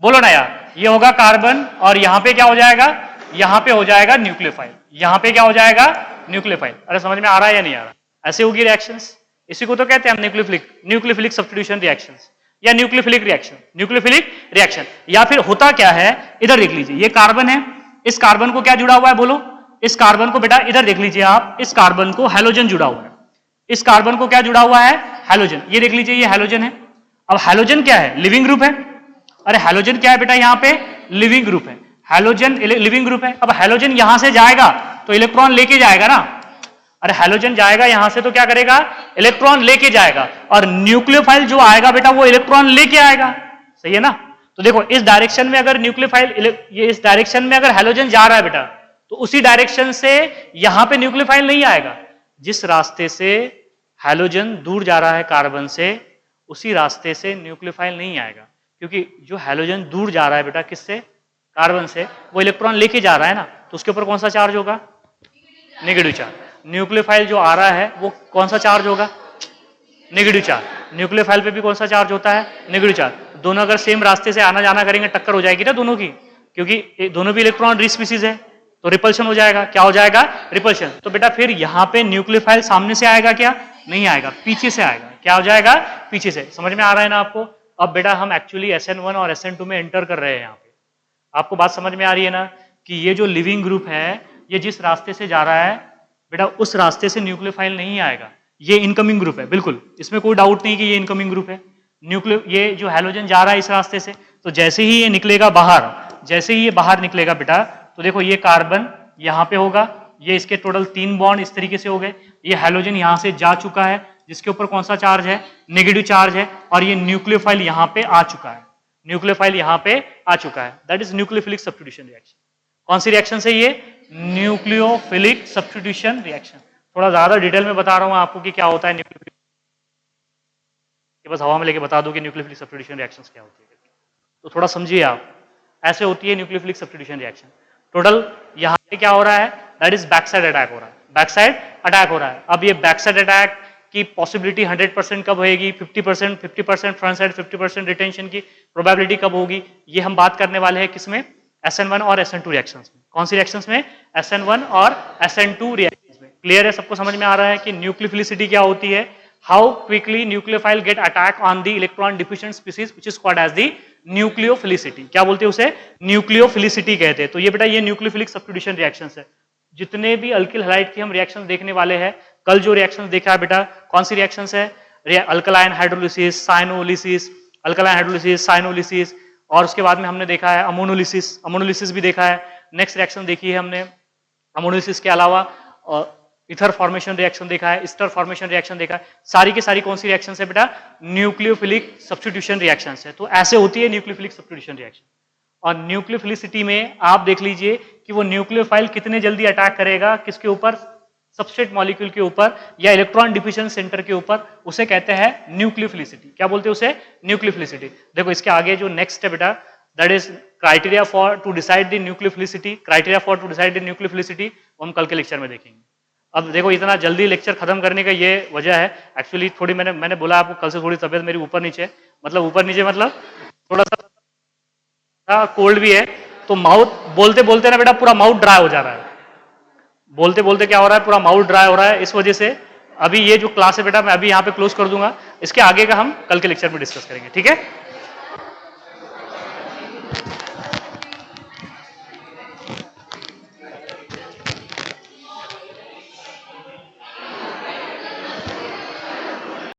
बोलो ना यार। ये होगा कार्बन और यहां पे क्या हो जाएगा? यहां पे हो जाएगा न्यूक्लियोफाइल। यहां पे क्या हो जाएगा? न्यूक्लियोफाइल। अरे समझ में आ रहा है या नहीं आ रहा? ऐसे होगी रिएक्शंस, इसी को तो कहते हैं हम न्यूक्लियोफिलिक सब्स्टिट्यूशन रिएक्शंस या न्यूक्लियोफिलिक रिएक्शन, न्यूक्लियोफिलिक रिएक्शन। या फिर होता क्या है, इधर देख लीजिए, ये कार्बन है, इस कार्बन को क्या जुड़ा हुआ है? बोलो, इस कार्बन को बेटा इधर देख लीजिए आप, इस कार्बन को हैलोजन जुड़ा हुआ है। इस कार्बन को क्या जुड़ा हुआ है? हैलोजन। ये देख लीजिए, ये हैलोजन है। अब हैलोजन क्या है? लिविंग ग्रुप है। अरे हैलोजन क्या है बेटा? यहां पे लिविंग ग्रुप है, हैलोजन लिविंग ग्रुप है। अब हैलोजन यहां से जाएगा तो इलेक्ट्रॉन लेके जाएगा ना। अरे हैलोजन जाएगा यहां से तो क्या करेगा? इलेक्ट्रॉन लेके जाएगा। और न्यूक्लियोफाइल जो आएगा बेटा वो इलेक्ट्रॉन लेके आएगा, सही है ना। तो देखो इस डायरेक्शन में अगर न्यूक्लियोफाइल, ये इस डायरेक्शन में अगर हैलोजन जा रहा है बेटा, तो उसी डायरेक्शन से यहां पे न्यूक्लियोफाइल नहीं आएगा। जिस रास्ते से हैलोजन दूर जा रहा है कार्बन से, उसी रास्ते से न्यूक्लियोफाइल नहीं आएगा, क्योंकि जो हैलोजन दूर जा रहा है बेटा किससे? कार्बन से, वो इलेक्ट्रॉन लेके जा रहा है ना, तो उसके ऊपर कौन सा चार्ज होगा? Negative charge. न्यूक्लियोफाइल जो आ रहा है वो कौन सा चार्ज होगा? Negative charge. न्यूक्लियोफाइल पे भी कौन सा चार्ज होता है? Negative charge. दोनों अगर सेम रास्ते से आना जाना करेंगे, टक्कर हो जाएगी ना दोनों की, क्योंकि दोनों भी इलेक्ट्रॉन रिच स्पीसीज है, तो रिपल्शन हो जाएगा। क्या हो जाएगा? रिपल्शन। तो बेटा फिर यहां पे न्यूक्लियोफाइल सामने से आएगा क्या? नहीं आएगा, पीछे से आएगा। क्या हो जाएगा? पीछे से। समझ में आ रहा है ना आपको? अब बेटा हम एक्चुअली SN1 और SN2 में एंटर कर रहे हैं। यहाँ पे आपको बात समझ में आ रही है ना, कि ये जो लिविंग ग्रुप है, ये जिस रास्ते से जा रहा है बेटा, उस रास्ते से न्यूक्लियोफाइल नहीं आएगा। ये इनकमिंग ग्रुप है, बिल्कुल, इसमें कोई डाउट नहीं कि ये इनकमिंग ग्रुप है। ये जो हैलोजन जा रहा है इस रास्ते से, तो जैसे ही ये निकलेगा बाहर, जैसे ही ये बाहर निकलेगा बेटा, तो देखो ये कार्बन यहाँ पे होगा, ये इसके टोटल 3 बॉन्ड इस तरीके से हो गए। ये हैलोजन यहाँ से जा चुका है, जिसके ऊपर कौन सा चार्ज है? नेगेटिव चार्ज है। और ये न्यूक्लियोफाइल यहाँ पे आ चुका है, न्यूक्लियोफाइल यहाँ पे आ चुका है। That is nucleophilic substitution reaction. कौन सी रिएक्शन है ये? Nucleophilic substitution reaction. थोड़ा ज्यादा डिटेल में बता रहा हूँ आपको कि क्या होता है न्यूक्लियोफिलिक, बस हवा में लेके बता दो कि न्यूक्लियोफिलिक सब्स्टिट्यूशन रिएक्शंस क्या होती है, तो थोड़ा समझिए आप। ऐसे होती है न्यूक्लियोफिलिक सब्स्टिट्यूशन रिएक्शन। टोटल यहाँ पे क्या हो रहा है? That is back side attack हो रहा है, बैक साइड अटैक हो रहा है। अब ये बैक साइड अटैक की पॉसिबिलिटी 100% कब होगी? 50%, 50% फ्रंट साइड, 50% रिटेंशन की प्रोबेबिलिटी कब होगी? ये हम बात करने वाले हैं किसमें? SN1 और SN2 रिएक्शंस में। कौन सी रिएक्शंस में? SN1 और SN2 रिएक्शंस में। क्लियर है? सबको समझ में आ रहा है कि न्यूक्लियोफिलिसिटी क्या होती है? How quickly nucleophile get attack on the electron deficient species which is called as the nucleophilicity. क्या बोलते हैं उसे? न्यूक्लियोफिलिसिटी कहते हैं। तो ये बेटा ये न्यूक्लियोफिलिक सब्स्टिट्यूशन रिएक्शंस है। जितने भी अल्किल हैलाइड की हम रिएक्शन देखने वाले हैं, कल जो रिएक्शन देखा है बेटा, कौन सी रिएक्शंस है? अल्कलाइन हाइड्रोलिसिस, साइनोलिसिस, अल्कलाइन हाइड्रोलिसिस, साइनोलिसिस, और उसके बाद में हमने देखा है अमोनोलिसिस, अमोनोलिसिस भी देखा है। नेक्स्ट रिएक्शन देखी है हमने अमोनोलिसिस के अलावा इथर फॉर्मेशन रिएक्शन देखा है, स्टर फॉर्मेशन रिएक्शन देखा है, सारी की सारी कौन सी रिएक्शन है बेटा? न्यूक्लियोफिलिक सब्स्टिट्यूशन रिएक्शन है। तो ऐसे होती है न्यूक्लियोफिलिक सब्स्टिट्यूशन रिएक्शन। और न्यूक्लियोफिलिसिटी में आप देख लीजिए कि वो न्यूक्लियोफाइल कितने जल्दी अटैक करेगा, किसके ऊपर? सबस्ट्रेट मॉलिक्यूल के ऊपर या इलेक्ट्रॉन डिफ्यूजन सेंटर के ऊपर, उसे कहते हैं न्यूक्लियोफिलिसिटी। क्या बोलते हैं उसे? न्यूक्लियोफिलिसिटी। देखो इसके आगे जो नेक्स्ट है बेटा, that is criteria for to decide the nucleophilicity. Criteria for to decide the nucleophilicity वो हम कल के लेक्चर में देखेंगे। अब देखो इतना जल्दी लेक्चर खत्म करने का ये वजह है, एक्चुअली थोड़ी मैंने बोला आपको कल से थोड़ी तबीयत मेरी ऊपर नीचे, मतलब ऊपर नीचे मतलब थोड़ा सा कोल्ड भी है, तो माउथ बोलते बोलते ना बेटा पूरा माउथ ड्राई हो जा रहा है। बोलते बोलते क्या हो रहा है, पूरा माउथ ड्राई हो रहा है। इस वजह से अभी ये जो क्लास है बेटा मैं अभी यहाँ पे क्लोज कर दूंगा, इसके आगे का हम कल के लेक्चर में डिस्कस करेंगे, ठीक है?